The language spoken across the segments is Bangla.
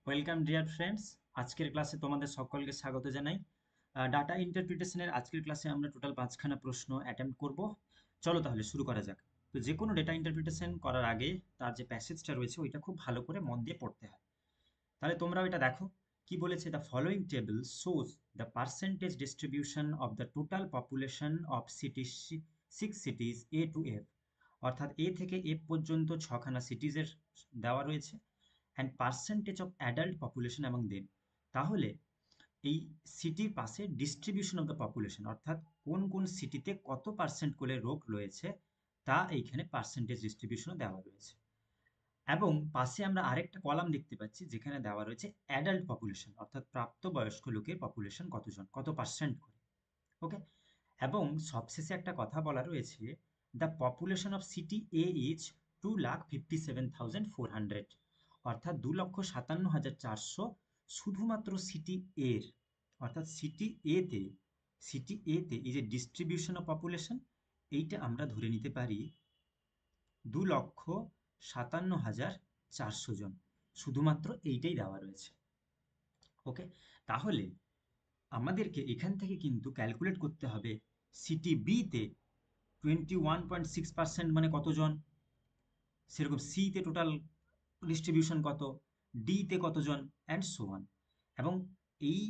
Welcome dear friends. আজকের ক্লাসে তোমাদের সকলকে স্বাগত জানাই। ডাটা ইন্টারপ্রিটেশনের আজকের ক্লাসে আমরা টোটাল 5খানা প্রশ্ন অ্যাটেম্প্ট করব। চলো তাহলে শুরু করা যাক। তো যে কোনো ডেটা ইন্টারপ্রিটেশন করার আগে তার যে প্যাসেজটা রয়েছে ওইটা খুব ভালো করে মন দিয়ে পড়তে হয়। তাহলে তোমরাও এটা দেখো কি বলেছে। The following table shows the percentage distribution of the total population of city 6 cities A to F. অর্থাৎ এ থেকে এফ পর্যন্ত ছখানা সিটিজের দেওয়া রয়েছে and percentage of adult population among them. তাহলে এই সিটির পাশে ডিস্ট্রিবিউশন অফ দ্য পপুলেশন অর্থাৎ কোন কোন সিটিতে কত পার্সেন্ট করে রোগ রয়েছে তা এইখানে পার্সেন্টেজ ডিস্ট্রিবিউশনও দেওয়া রয়েছে। এবং পাশে আমরা আরেকটা কলাম দেখতে পাচ্ছি যেখানে দেওয়া রয়েছে অ্যাডাল্ট পপুলেশন অর্থাৎ প্রাপ্তবয়স্ক লোকের পপুলেশন কতজন, কত পার্সেন্ট করে। ওকে। এবং সবশেষে একটা কথা বলা রয়েছে, the population of city A is 2,57,400, অর্থাৎ 2,57,400 শুধুমাত্র সিটি এর। অর্থাৎ সিটি এতে এই যে ডিস্ট্রিবিউশন অফ পপুলেশন এইটা আমরা ধরে নিতে পারি 2,57,400 জন, শুধুমাত্র এইটাই দেওয়া রয়েছে। ওকে। তাহলে আমাদেরকে এখান থেকে কিন্তু ক্যালকুলেট করতে হবে সিটি বিতে 21.6% মানে কতজন, সেরকম সিতে টোটাল ডিস্ট্রিবিউশন কত, ডিতে কতজন, অ্যান্ড সো অন। এবং এই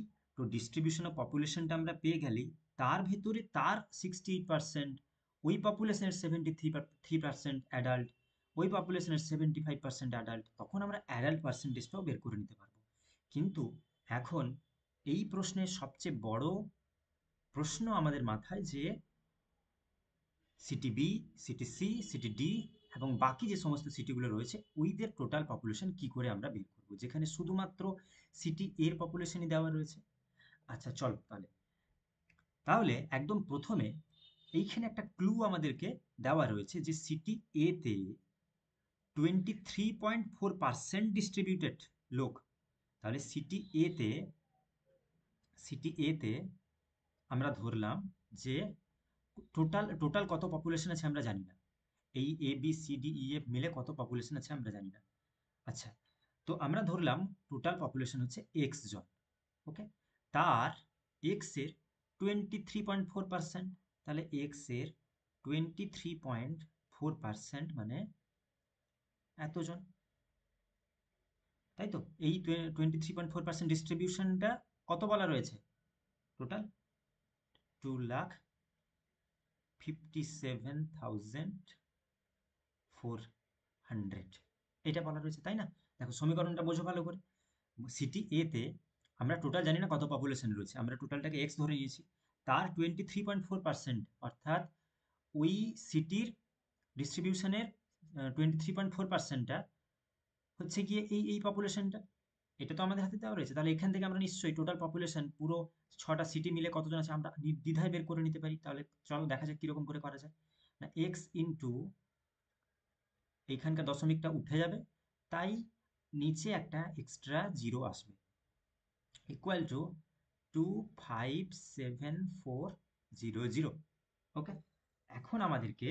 ডিস্ট্রিবিউশন অফ পপুলেশনটা আমরা পেয়ে গেলেই তার ভেতরে তার 68%, ওই পপুলেশনের 73% অ্যাডাল্ট, ওই পপুলেশনের 75% অ্যাডাল্ট, তখন আমরা অ্যাডাল্ট পার্সেন্টেজটাও বের করে নিতে পারবো। কিন্তু এখন এই প্রশ্নের সবচেয়ে বড় প্রশ্ন আমাদের মাথায় যে city B, city C, city D এবং বাকি যে সমস্ত সিটিগুলো রয়েছে ওইদের টোটাল পপুলেশন কি করে আমরা বের করব, যেখানে শুধুমাত্র সিটি এর পপুলেশনই দেওয়া রয়েছে। আচ্ছা চল তাহলে তাহলে একদম প্রথমে এইখানে একটা ক্লু আমাদেরকে দেওয়া রয়েছে যে সিটি এতে 23.4% ডিস্ট্রিবিউটেড লোক। তাহলে সিটি এতে আমরা ধরলাম যে টোটাল টোটাল কত পপুলেশন আছে আমরা জানি না। এই A B C D E F মিলে কত পপুলেশন আছে আমরা জানি না। আচ্ছা, তো আমরা ধরলাম টোটাল পপুলেশন হচ্ছে এক্স জন। ওকে। তার এক্স এর 23.4%, তাহলে এক্স এর 23.4% মানে এতজন, তাই তো? এই 23.4% ডিস্ট্রিবিউশনটা কত বলা রয়েছে? টোটাল 2,57,400 এটা বলা রয়েছে, তাই না? দেখো সমীকরণটা বোঝো ভালো করে। সিটি এতে আমরা টোটাল জানি না কত পপুলেশন রয়েছে, আমরা টোটালটাকে এক্স ধরে নিয়েছি। তার 23.4% অর্থাৎ ওই সিটির ডিস্ট্রিবিউশনের 23.4%টা হচ্ছে গিয়ে এই পপুলেশনটা। এটা তো আমাদের হাতে দেওয়া রয়েছে, তাহলে এখান থেকে আমরা নিশ্চয়ই টোটাল পপুলেশন পুরো 6টা সিটি মিলে কতজন আছে আমরা নির্দ্বিধায় বের করে নিতে পারি। তাহলে চলো দেখা যাক কীরকম করে করা যায়। না, এক্স ইন্টু এইখানকার দশমিকটা উঠে যাবে, তাই নিচে একটা এক্সট্রা জিরো আসবে, ইকুয়াল টু 2,57,400। ওকে। এখন আমাদেরকে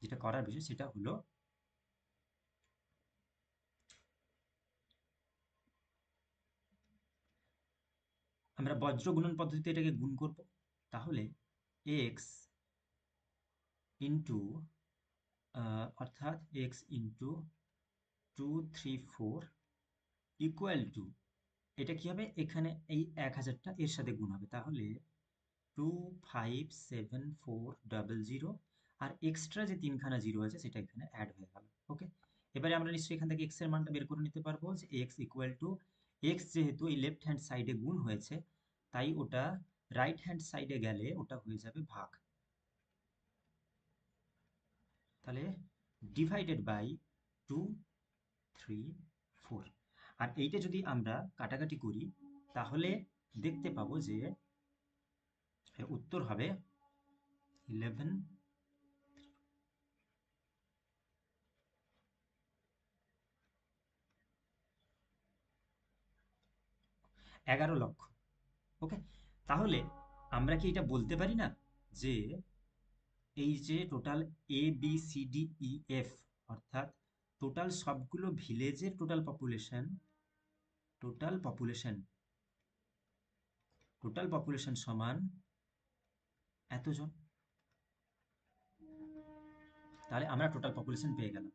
যেটা করার বিষয় সেটা হলো আমরা বজ্র গুণন পদ্ধতিতে এটাকে গুণ করব। তাহলে এক্স ইন্টু অর্থাৎ এক্স ইন্টু 234 ইকুয়াল টু, এটা কি হবে, এখানে এই 1,000টা এর সাথে গুণ হবে, তাহলে 2,57,400 আর এক্সট্রা যে তিনখানা জিরো আছে সেটা এখানে অ্যাড হয়ে গেল। ওকে। এবারে আমরা নিশ্চয়ই এখান থেকে এক্স এর মানটা বের করে নিতে পারবো যে এক্স ইকুয়াল টু, এক্স যেহেতু এই লেফট হ্যান্ড সাইডে গুণ হয়েছে তাই ওটা রাইট হ্যান্ড সাইডে গেলে ওটা হয়ে যাবে ভাগ। তাহলে ডিভাইডেড বাই 234। আর এইটা যদি আমরা কাটাকাটি করি তাহলে দেখতে পাবো যে উত্তর হবে 11, 11 লক্ষ। ওকে। তাহলে আমরা কি এটা বলতে পারি না যে এই যে total A B C D E F অর্থাৎ টোটাল সবগুলো ভিলেজের টোটাল পপুলেশন টোটাল পপুলেশন সমান এতজন। তাহলে আমরা টোটাল পপুলেশন পেয়ে গেলাম।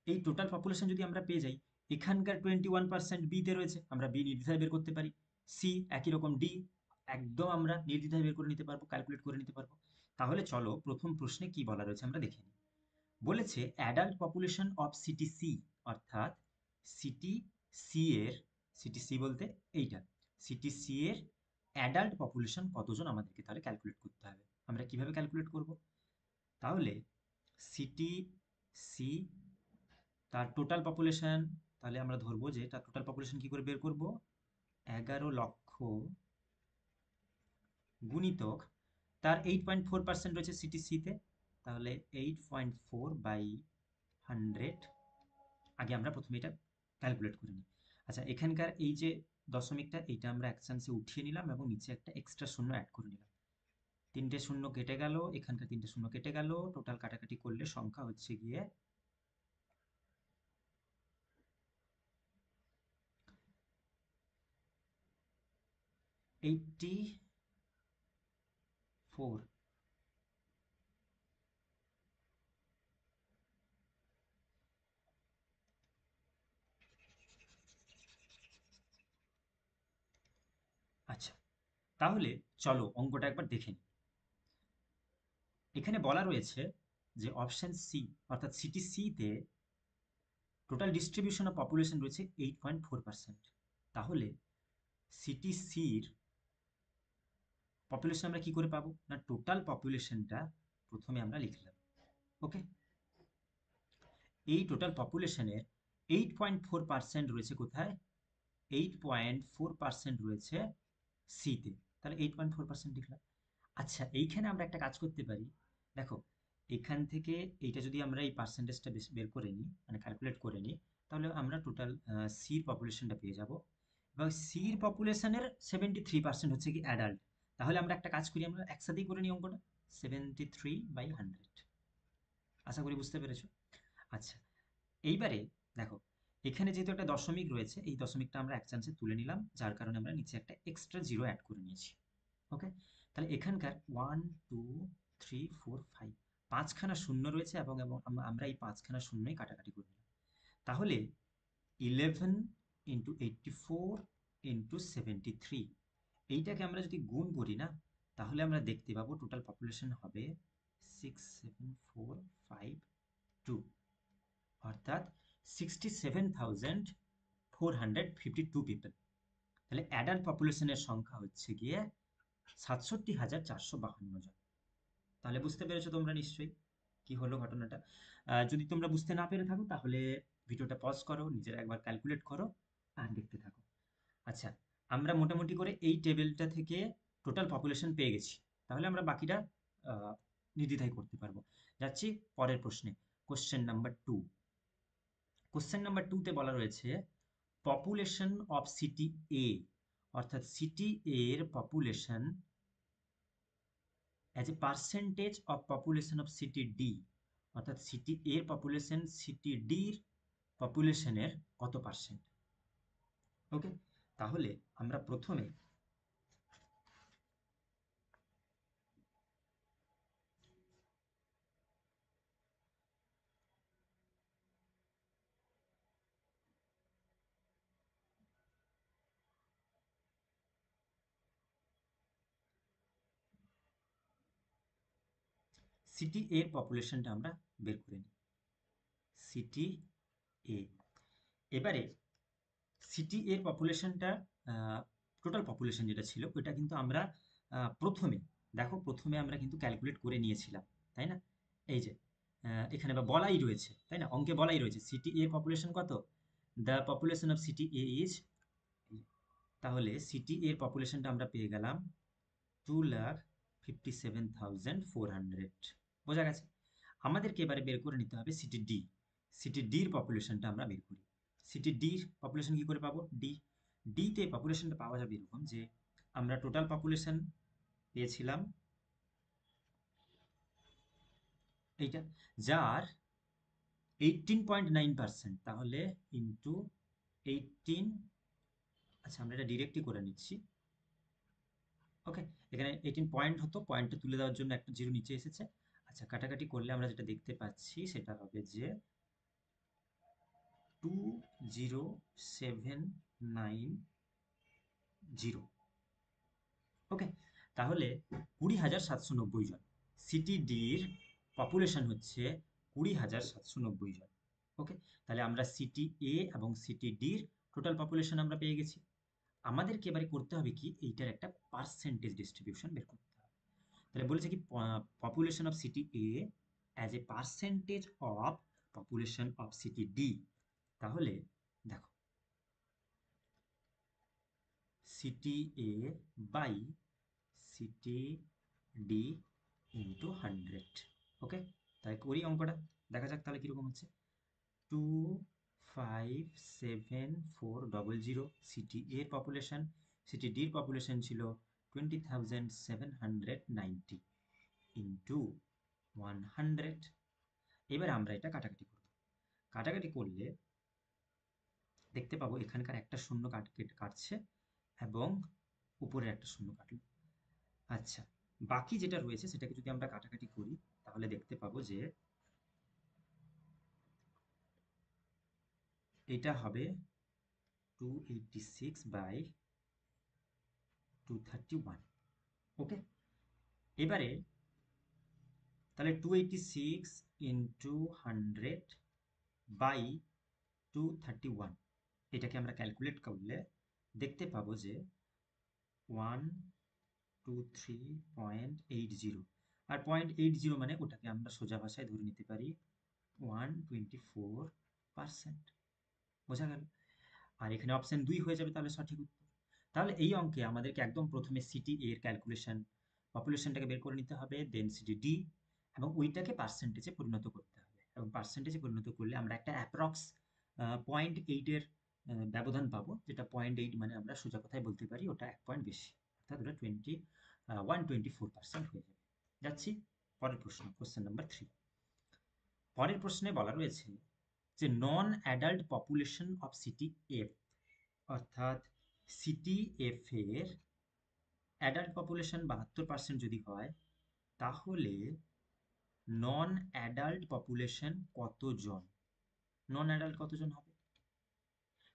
এই টোটাল পপুলেশন যদি আমরা পেয়ে যাই, এখানকার 21% বিতে রয়েছে, আমরা বি নির্দ্বিধায় বের করতে পারি। সি একই রকম, ডি একদম আমরা নির্দ্বিধায় বের করে নিতে পারবো, ক্যালকুলেট করে নিতে পারবো। তাহলে চলো প্রথম প্রশ্নে কি বলা রয়েছে আমরা দেখে নিই। বলেছে adult population of city C, অর্থাৎ সিটি সি এর, সিটি সি বলতে এইটা, সিটি সি এর অ্যাডাল্ট পপুলেশন কতজন আমাদেরকে তাহলে ক্যালকুলেট করতে হবে। আমরা কিভাবে ক্যালকুলেট করব? তাহলে সিটি সি তার টোটাল পপুলেশন, তাহলে আমরা ধরবো যে তার টোটাল পপুলেশন কি করে বের করব, 11 লক্ষ গুণিতক তার 8.4% রয়েছে সিটি সিতে, তাহলে 8.4 বাই 100। আগে আমরা প্রথমে এটা ক্যালকুলেট করে নিই। আচ্ছা, এখানকার এই যে দশমিকটা, এইটা আমরা এক চান্সে উঠিয়ে নিলাম এবং নিচে একটা এক্সট্রা শূন্য অ্যাড করে নিলাম। তিনটে শূন্য কেটে গেল, এখানকার তিনটে শূন্য কেটে গেল, টোটাল কাটাকাটি করলে সংখ্যা হচ্ছে গিয়ে 84। আচ্ছা, তাহলে চলো অঙ্কটা একবার দেখে নিই। এখানে বলা রয়েছে যে অপশন সি, অর্থাৎ সিটি সিতে টোটাল ডিস্ট্রিবিউশন অফ পপুলেশন রয়েছে 8.4%। তাহলে সিটি সির পপুলেশন আমরা কি করে পাবো না, টোটাল পপুলেশনটা প্রথমে আমরা লিখলাম। ওকে, এই টোটাল পপুলেশনের 8.4% রয়েছে কোথায়, 8.4% রয়েছে সিতে, তাহলে 8.4% লিখলাম। আচ্ছা, এইখানে আমরা একটা কাজ করতে পারি। দেখো, এখান থেকে এইটা যদি আমরা এই পার্সেন্টেজটা বের করে নিই, মানে ক্যালকুলেট করে নিই, তাহলে আমরা টোটাল সির পপুলেশনটা পেয়ে যাব। এবং সির পপুলেশনের 73% হচ্ছে কি অ্যাডাল্ট। তাহলে আমরা একটা কাজ করি, আমরা একসাথেই করে নিই অঙ্কটা, 73/100। আশা করি বুঝতে পেরেছো। আচ্ছা, এইবারে দেখো, এখানে যেহেতু একটা দশমিক রয়েছে, এই দশমিকটা আমরা এক চান্সে তুলে নিলাম, যার কারণে আমরা নিচে একটা এক্সট্রা জিরো অ্যাড করে নিয়েছি। ওকে, তাহলে এখানকার 1 2 3 4 5 পাঁচখানা শূন্য রয়েছে এবং এবং আমরা এই পাঁচখানা শূন্যই কাটাকাটি করে নিলাম। তাহলে 11 ইন্টু 84 ইন্টু 73, এইটাকে আমরা যদি গুণ করি না, তাহলে আমরা দেখতে পাবো টোটাল পপুলেশন হবে 67452, অর্থাৎ 67,452 পিপল। তাহলে অ্যাডাল্ট পপুলেশনের সংখ্যা হচ্ছে গিয়ে 67,452 জন। তাহলে বুঝতে পেরেছো তোমরা নিশ্চয়ই কি হলো ঘটনাটা। যদি তোমরা বুঝতে না পেরে থাকো, তাহলে ভিডিওটা পজ করো, নিজেরা একবার ক্যালকুলেট করো আর দেখতে থাকো। আচ্ছা, আমরা মোটামুটি করে এই টেবিলটা থেকে টোটাল পপুলেশন পেয়ে গেছি। তাহলে আমরা বাকিটা নির্দ্বিধায় করতে পারবো। যাচ্ছি পরের প্রশ্নে, কোশ্চেন নাম্বার 2। কোশ্চেন নাম্বার 2তে বলা রয়েছে পপুলেশন অফ সিটি এ, অর্থাৎ সিটি এর population as a percentage of population of city D, অর্থাৎ সিটি এর পপুলেশন সিটি ডির পপুলেশনের কত পার্সেন্ট। ওকে, তাহলে আমরা প্রথমে সিটি এর পপুলেশনটা আমরা বের করে নিই। সিটি এ, এবারে সিটি এর পপুলেশনটা, টোটাল পপুলেশন যেটা ছিল ওটা কিন্তু আমরা প্রথমে, দেখো প্রথমে আমরা কিন্তু ক্যালকুলেট করে নিয়েছিলাম, তাই না? এই যে এখানে বা বলাই রয়েছে, তাই না, অঙ্কে বলাই রয়েছে সিটি এর পপুলেশন কত, the population of city A is, তাহলে সিটি এর পপুলেশনটা আমরা পেয়ে গেলাম 2,57,400। বোঝা গেছে। আমাদেরকে এবারে বের করে নিতে হবে সিটি ডি। সিটি ডির পপুলেশনটা আমরা বের করি। সিটি ডির পপুলেশন কি করে পাবো, ডিতে পপুলেশনটা পাওয়া যাবে এরকম যে আমরা টোটাল পপুলেশন পেয়েছিলাম এইটা, যার 18.9%, তাহলে ইন্টু 18 আচ্ছা, আমরা এটা ডিরেক্টই করে নিচ্ছি। ওকে, এখানে 18 পয়েন্ট হতো, পয়েন্টটা তুলে দেওয়ার জন্য একটা জিরো নিচে এসেছে। আচ্ছা, কাটাকাটি করলে আমরা যেটা দেখতে পাচ্ছি সেটা হবে যে 20790। ওকে, তাহলে 20,790 জন। সিটি ডির পপুলেশন হচ্ছে 20,790 জন। ওকে, তাহলে আমরা সিটি এ এবং সিটি ডির টোটাল পপুলেশন আমরা পেয়ে গেছি। আমাদেরকে এবারে করতে হবে কি, এইটার একটা পার্সেন্টেজ ডিস্ট্রিবিউশন বের করতে হবে। তাহলে বলেছে কি, population of city a as a percentage of population of city D. তাহলে দেখো, সিটি এ বাই সিটি ডি ইন্টু 100। ওকে, তাই করি অঙ্কটা, দেখা যাক তাহলে কীরকম হচ্ছে। 25740 সিটি এর পপুলেশন, সিটি ডির পপুলেশন ছিল 20,790 ইন্টু 100। এবার আমরা এটা কাটাকাটি করব। কাটাকাটি করলে দেখতে পাবো এখানকার একটা শূন্য কাটছে এবং উপরের একটা শূন্য কাটলো। আচ্ছা, বাকি যেটা রয়েছে সেটাকে যদি আমরা কাটাকাটি করি তাহলে দেখতে পাবো যে এটা হবে 286/231। ওকে, এবারে তাহলে 286 ইন্টু 100/231, এটাকে আমরা ক্যালকুলেট করলে দেখতে পাবো যে 123.80। আর 0.80 মানে ওটাকে আমরা সোজা ভাষায় ধরে নিতে পারি 124%। বোঝা গেল? আর এখানে অপশন 2 হয়ে যাবে তাহলে সঠিক উত্তর। তাহলে এই অঙ্কে আমাদেরকে একদম প্রথমে সিটি এর ক্যালকুলেশন, পপুলেশনটাকে বের করে নিতে হবে, দেন সিটি ডি, এবং ওইটাকে পার্সেন্টেজে পরিণত করতে হবে। এবং পার্সেন্টেজে পরিণত করলে আমরা একটা অ্যাপ্রক্স 0.8 এর ব্যবধান পাবো, যেটা 0.8 মানে আমরা সোজা কথায় বলতে পারি ওটা 1 পয়েন্ট বেশি, অর্থাৎ ওটা 124% হয়ে যাবে। যাচ্ছি পরের প্রশ্ন, কোশ্চেন নাম্বার 3। পরের প্রশ্নে বলা রয়েছে যে non adult population of city F, অর্থাৎ সিটি এফ এর অ্যাডাল্ট পপুলেশন 72% যদি হয়, তাহলে নন অ্যাডাল্ট পপুলেশন কতজন? নন অ্যাডাল্ট কতজন হবে?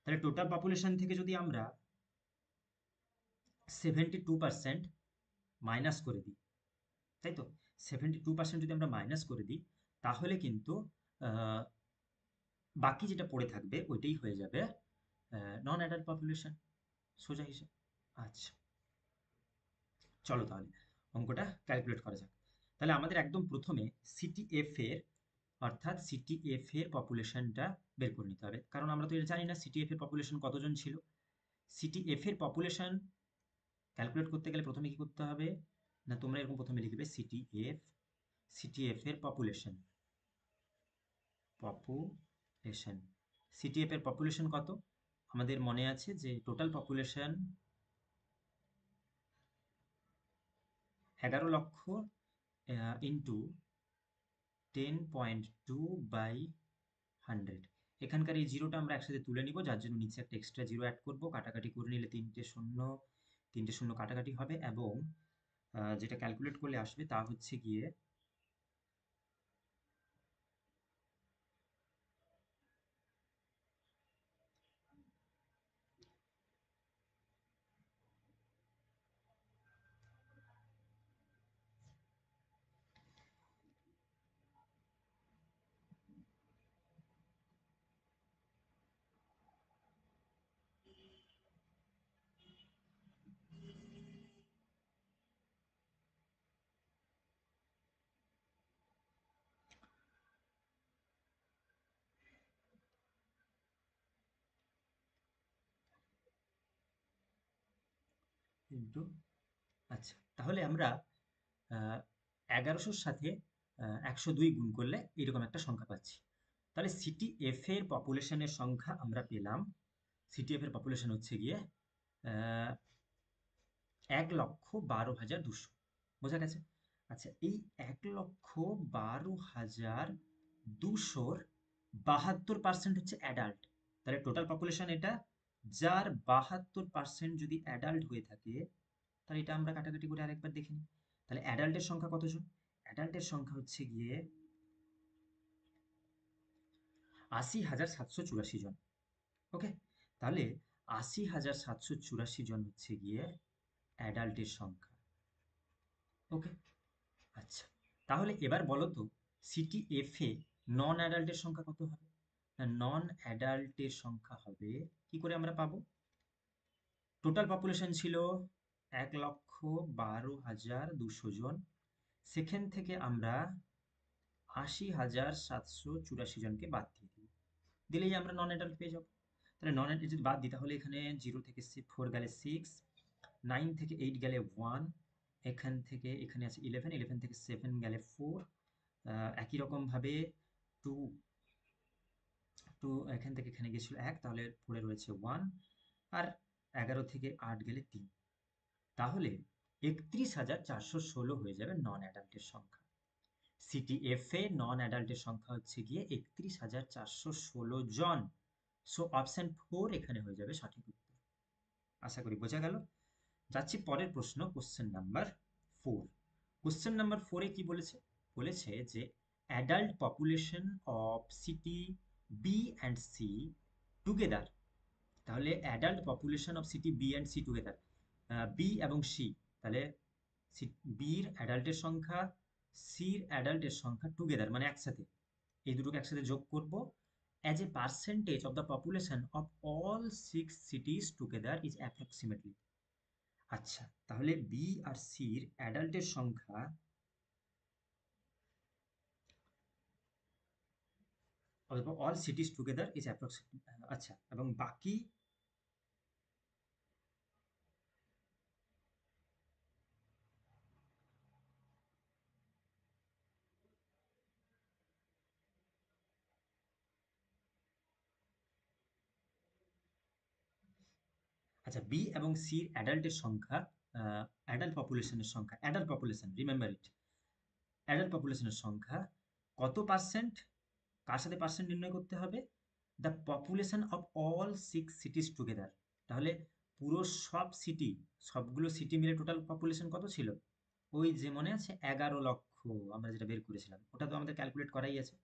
তাহলে টোটাল পপুলেশন থেকে যদি আমরা 72% মাইনাস করে দিই, তাই তো, 72% যদি আমরা মাইনাস করে দিই তাহলে কিন্তু বাকি যেটা পড়ে থাকবে ওইটাই হয়ে যাবে নন অ্যাডাল্ট পপুলেশন, সোজা হিসেব। আচ্ছা, চলো তাহলে অঙ্কটা ক্যালকুলেট করা যাক। তাহলে আমাদের একদম প্রথমে সিটিএফ এর, অর্থাৎ সিটিএফ এর পপুলেশনটা বের করে নিতে হবে, কারণ আমরা তো এটা জানি না সিটিএফ এর পপুলেশন কতজন ছিল। সিটিএফ এর পপুলেশন ক্যালকুলেট করতে গেলে প্রথমে কি করতে হবে না, তোমরা এরকম প্রথমে লিখবে সিটিএফ এর পপুলেশন, পপুলেশন সিটিএফ এর পপুলেশন কত? আমাদের মনে আছে যে টোটাল পপুলেশন 11 লক্ষ ইন্টু 10.2/100। এখানকার এই জিরোটা আমরা একসাথে তুলে নিব, যার জন্য নিচে একটা এক্সট্রা জিরো অ্যাড করব। কাটাকাটি করে নিলে তিনটে শূন্য কাটাকাটি হবে, এবং যেটা ক্যালকুলেট করলে আসবে তা হচ্ছে গিয়ে ইন্টু, আচ্ছা তাহলে আমরা 1100-র সাথে 102 গুণ করলে এরকম একটা সংখ্যা পাচ্ছি। তাহলে সিটিএফ এর পপুলেশনের সংখ্যা আমরা পেলাম, সিটিএফ এর পপুলেশন হচ্ছে গিয়ে 1,12,200। বোঝা গেছে? আচ্ছা, এই 1,12,200-র 72% হচ্ছে অ্যাডাল্ট। তাহলে টোটাল পপুলেশন এটা যার 72% যদি অ্যাডাল্ট হয়ে থাকে, তাহলে এটা আমরা কাটাকাটি করে আরেকবার দেখে নিই। তাহলে অ্যাডাল্টের সংখ্যা কতজন? অ্যাডাল্টের সংখ্যা হচ্ছে গিয়ে ৮০,৭৮৪ জন। ওকে, তাহলে ৮০,৭৮৪ জন হচ্ছে গিয়ে অ্যাডাল্টের সংখ্যা। ওকে, আচ্ছা, তাহলে এবার বলো তো সিটি এফ এ নন অ্যাডাল্টের সংখ্যা কত হবে? নন অ্যাডাল্টের সংখ্যা হবে, কি করে আমরা পাবো? টোটাল পপুলেশন ছিল ১,১২,২০০ জন, সেখান থেকে আমরা ৮০,৭৮৪ জনকে বাদ দিয়ে দিই, দিলেই আমরা নন অ্যাডাল্ট পেয়ে যাবো। তাহলে নন অ্যাডাল্ট যদি বাদ দিই, তাহলে এখানে 0 থেকে 4 গেলে 6, 9 থেকে 8 গেলে 1, এখান থেকে এখানে আছে 11, 11 থেকে 7 গেলে 4, একই রকমভাবে 2 এখান থেকে এখানে গেছিল 1, তাহলে পড়ে রয়েছে 1, আর 11 থেকে 8 গেলে 3, তাহলে ৩১,৪১৬ হয়ে যাবে নন অ্যাডাল্টের সংখ্যা। সিটিএফ এ নন অ্যাডাল্টের সংখ্যা হচ্ছে গিয়ে ৩১,৪১৬ জন। সো অপশন 4 এখানে হয়ে যাবে সঠিক উত্তর। আশা করি বোঝা গেল। যাচ্ছি পরের প্রশ্ন, কোশ্চেন নাম্বার 4। কোশ্চেন নাম্বার 4 এ কি বলেছে? বলেছে যে adult population of city B and C together. তাহলে adult population of city B and C together, B এবং সি, তাহলে বির অ্যাডাল্টের সংখ্যা, সির অ্যাডাল্টের সংখ্যা টুগেদার মানে একসাথে, এই দুটোকে একসাথে যোগ করব, as a percentage of the population of all 6 cities together is approximately. আচ্ছা, তাহলে বি আর সির অ্যাডাল্টের সংখ্যা অল সিটিজ টুগেদার ইজ অ্যাপ্রক্সিমেটলি, আচ্ছা, এবং বাকি আচ্ছা, বি এবং সির অ্যাডাল্টের সংখ্যা, অ্যাডাল্ট পপুলেশনের সংখ্যা, adult population, remember it, adult পপুলেশনের সংখ্যা কত পার্সেন্ট, কার সাথে পার্সেন্ট নির্ণয় করতে হবে? The population of all 6 cities together. তাহলে পুরো সব সিটি, সবগুলো সিটি মিলে টোটাল পপুলেশন কত ছিল? ওই যে মনে আছে 11,00,000 আমরা যেটা বের করেছিলাম, ওটা তো আমাদের ক্যালকুলেট করাই আছে।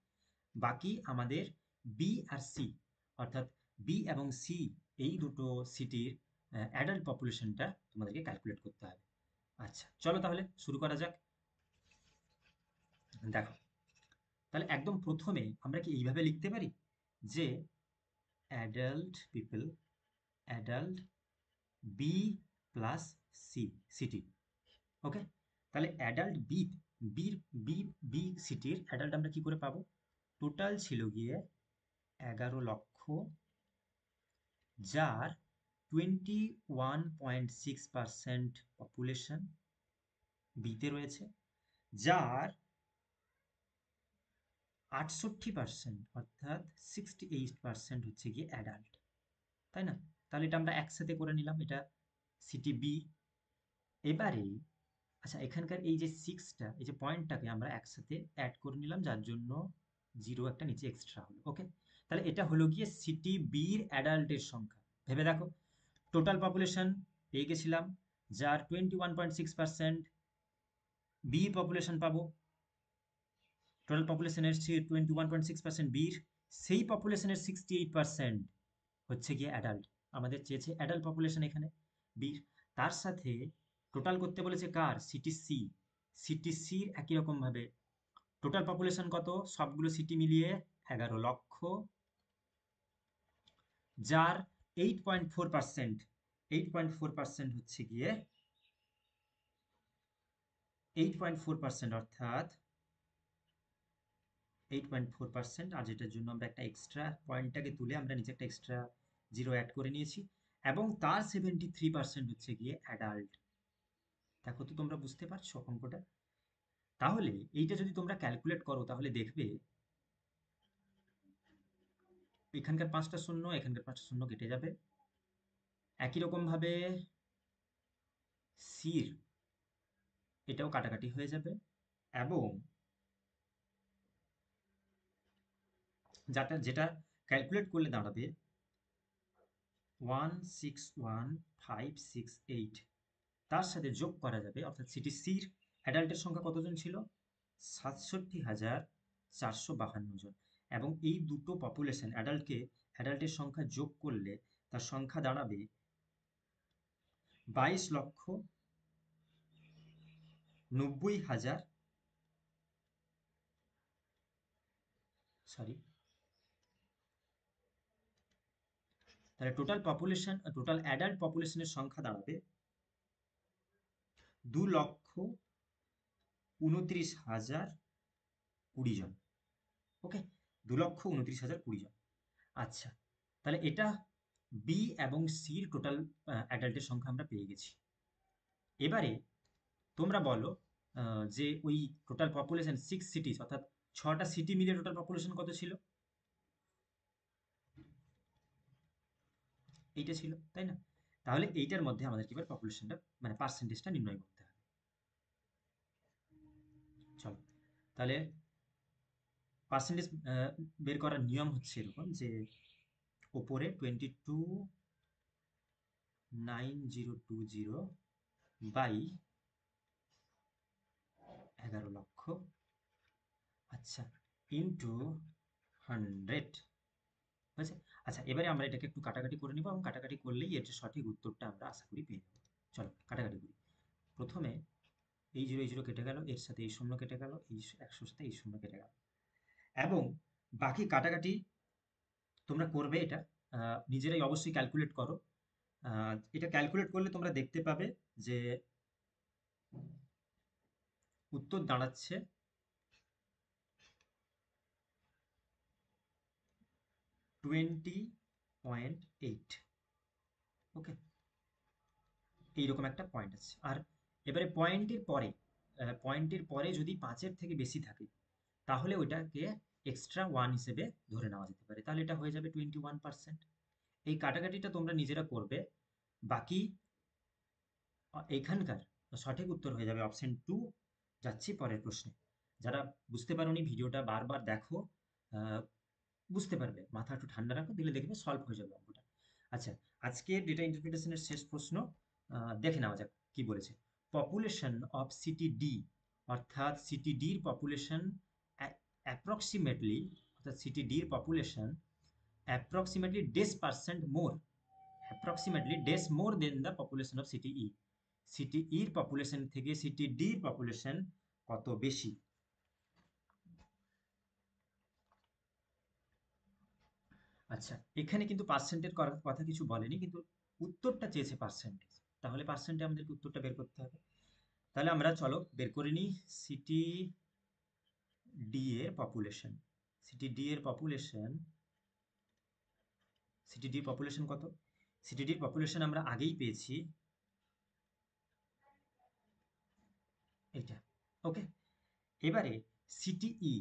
বাকি আমাদের বি আর সি, অর্থাৎ বি এবং সি, এই দুটো সিটির অ্যাডাল্ট পপুলেশনটা তোমাদেরকে ক্যালকুলেট করতে হবে। আচ্ছা, চলো তাহলে শুরু করা যাক। দেখো, তাহলে একদম প্রথমে আমরা কি এইভাবে লিখতে পারি যে adult people, adult B plus C city. Okay, তাহলে অ্যাডাল্ট বি, বির বি বি সিটির অ্যাডাল্ট আমরা কি করে পাবো? টোটাল ছিল গিয়ে 11,00,000, যার 21.6% পপুলেশন বিতে রয়েছে, যার 68% অর্থাৎ 68% হচ্ছে গিয়ে অ্যাডাল্ট, তাই না? তাহলে এটা আমরা একসাথে করে নিলাম, এটা সিটি বি। এবারে আচ্ছা, এখানকার এই যে 6টা, এই যে পয়েন্টটাকে আমরা একসাথে অ্যাড করে নিলাম, যার জন্য 0 একটা নিচে এক্সট্রা হলো। ওকে, তাহলে এটা হলো গিয়ে সিটি বির অ্যাডাল্টের সংখ্যা। ভেবে দেখো, টোটাল পপুলেশন পেয়ে গেছিলাম, যার 21.6%, বি পপুলেশন পাবো, টোটাল পপুলেশনের 21.6% বির, সেই পপুলেশনের 68% হচ্ছে গিয়ে অ্যাডাল্ট। আমাদের চেয়েছে অ্যাডাল্ট পপুলেশন এখানে বির, তার সাথে টোটাল করতে বলেছে কার? City C. সিটি সির একই রকম ভাবে টোটাল পপুলেশন কত? সবগুলো সিটি মিলিয়ে 11,00,000, যার 8.4%, 8.4% হচ্ছে গিয়ে 8.4%, অর্থাৎ 8.4%, আর যেটার জন্য আমরা একটা এক্সট্রা পয়েন্টটাকে তুলে আমরা নিচে একটা এক্সট্রা 0 অ্যাড করে নিয়েছি, এবং তার 73% হচ্ছে গিয়ে অ্যাডাল্ট। দেখো তো তোমরা বুঝতে পারছো অঙ্কটা? তাহলে এইটা যদি তোমরা ক্যালকুলেট করো, তাহলে দেখবে এখানকার 5টা শূন্য, এখানকার 5টা শূন্য কেটে যাবে। একই রকম ভাবে সির এটাও কাটাকাটি হয়ে যাবে, এবং যেটা ক্যালকুলেট করলে দাঁড়াবে 161,568 তার সাথে যোগ করা যাবে, অর্থাৎ সিটি সির অ্যাডাল্টের সংখ্যা কতজন ছিল? 67,452 জন। এবং এই দুটো পপুলেশন অ্যাডাল্টের সংখ্যা যোগ করলে তার সংখ্যা দাঁড়াবে 22,90,000, সরি, তাহলে টোটাল অ্যাডাল্ট পপুলেশনের সংখ্যা দাঁড়াবে 2,29,020 জন। ওকে, 2,29,020 জন। আচ্ছা, তাহলে এটা বি এবং সির টোটাল অ্যাডাল্টের সংখ্যা আমরা পেয়ে গেছি। এবারে তোমরা বলো যে ওই টোটাল পপুলেশন 6 সিটিজ, অর্থাৎ 6টা সিটি মিলে টোটাল পপুলেশন কত ছিল? এইটা ছিল, তাই না? তাহলে এইটার মধ্যে আমাদের এবার পপুলেশনটা মানে পার্সেন্টেজটা নির্ণয় করতে হবে। চলো, তাহলে পার্সেন্টেজ বের করার নিয়ম হচ্ছে এরকম যে ওপরে 22,9020 বাই 11 লক্ষ, আচ্ছা, ইন্টু 100 হয়েছে। আচ্ছা, এবারে আমরা এটাকে একটু কাটাকাটি করে নিব এবং কাটাকাটি করলেই এর যে সঠিক উত্তরটা আমরা আশা করি পেয়ে যাবো। চলো কাটাকাটি করি। প্রথমে এই 0 কেটে গেল, এর সাথে এই 0 কেটে গেল, এই 100 সাথে এই 0 কেটে গেল, এবং বাকি কাটাকাটি তোমরা করবে এটা নিজেরাই অবশ্যই ক্যালকুলেট করো। এটা ক্যালকুলেট করলে তোমরা দেখতে পাবে যে উত্তর দাঁড়াচ্ছে 20.8। ওকে, এইরকম একটা পয়েন্ট আছে। আর এবারে পয়েন্টের পরে যদি 5-এর থেকে বেশি থাকে তাহলে ওইটাকে এক্সট্রা 1 হিসেবে ধরে নেওয়া যেতে পারে, তাহলে এটা হয়ে যাবে 21%। এই কাটাকাটিটা তোমরা নিজেরা করবে। বাকি এইখানকার সঠিক উত্তর হয়ে যাবে অপশন 2। যাচ্ছি পরের প্রশ্নে। যারা বুঝতে পারোনি ভিডিওটা বারবার দেখো, বুঝতে পারবে, মাথা একটু ঠান্ডা রাখো, দিলে দেখবে সলভ হয়ে যাবে অঙ্কটা। আচ্ছা, আজকে ডেটা ইন্টারপ্রিটেশনের শেষ প্রশ্ন দেখে নেওয়া যাক কি বলেছে। পপুলেশন অফ সিটি ডি, অর্থাৎ সিটি ডির পপুলেশন অ্যাপ্রক্সিমেটলি, অর্থাৎ সিটি ডির population approximately does more than the population of city E. City ইর পপুলেশন থেকে সিটি ডির পপুলেশন কত বেশি? আচ্ছা, এখানে কিন্তু পার্সেন্টের কথা কিছু বলেনি, কিন্তু উত্তরটা চেয়েছে পার্সেন্টেজ, তাহলে পার্সেন্টে আমাদেরকে উত্তরটা বের করতে হবে। তাহলে আমরা চলো বের করে নিই সিটি ডি এর পপুলেশন। সিটি ডি এর পপুলেশন, সিটি ডির পপুলেশন কত? সিটি ডির পপুলেশন আমরা আগেই পেয়েছি, এটা। ওকে, এবারে সিটি ই,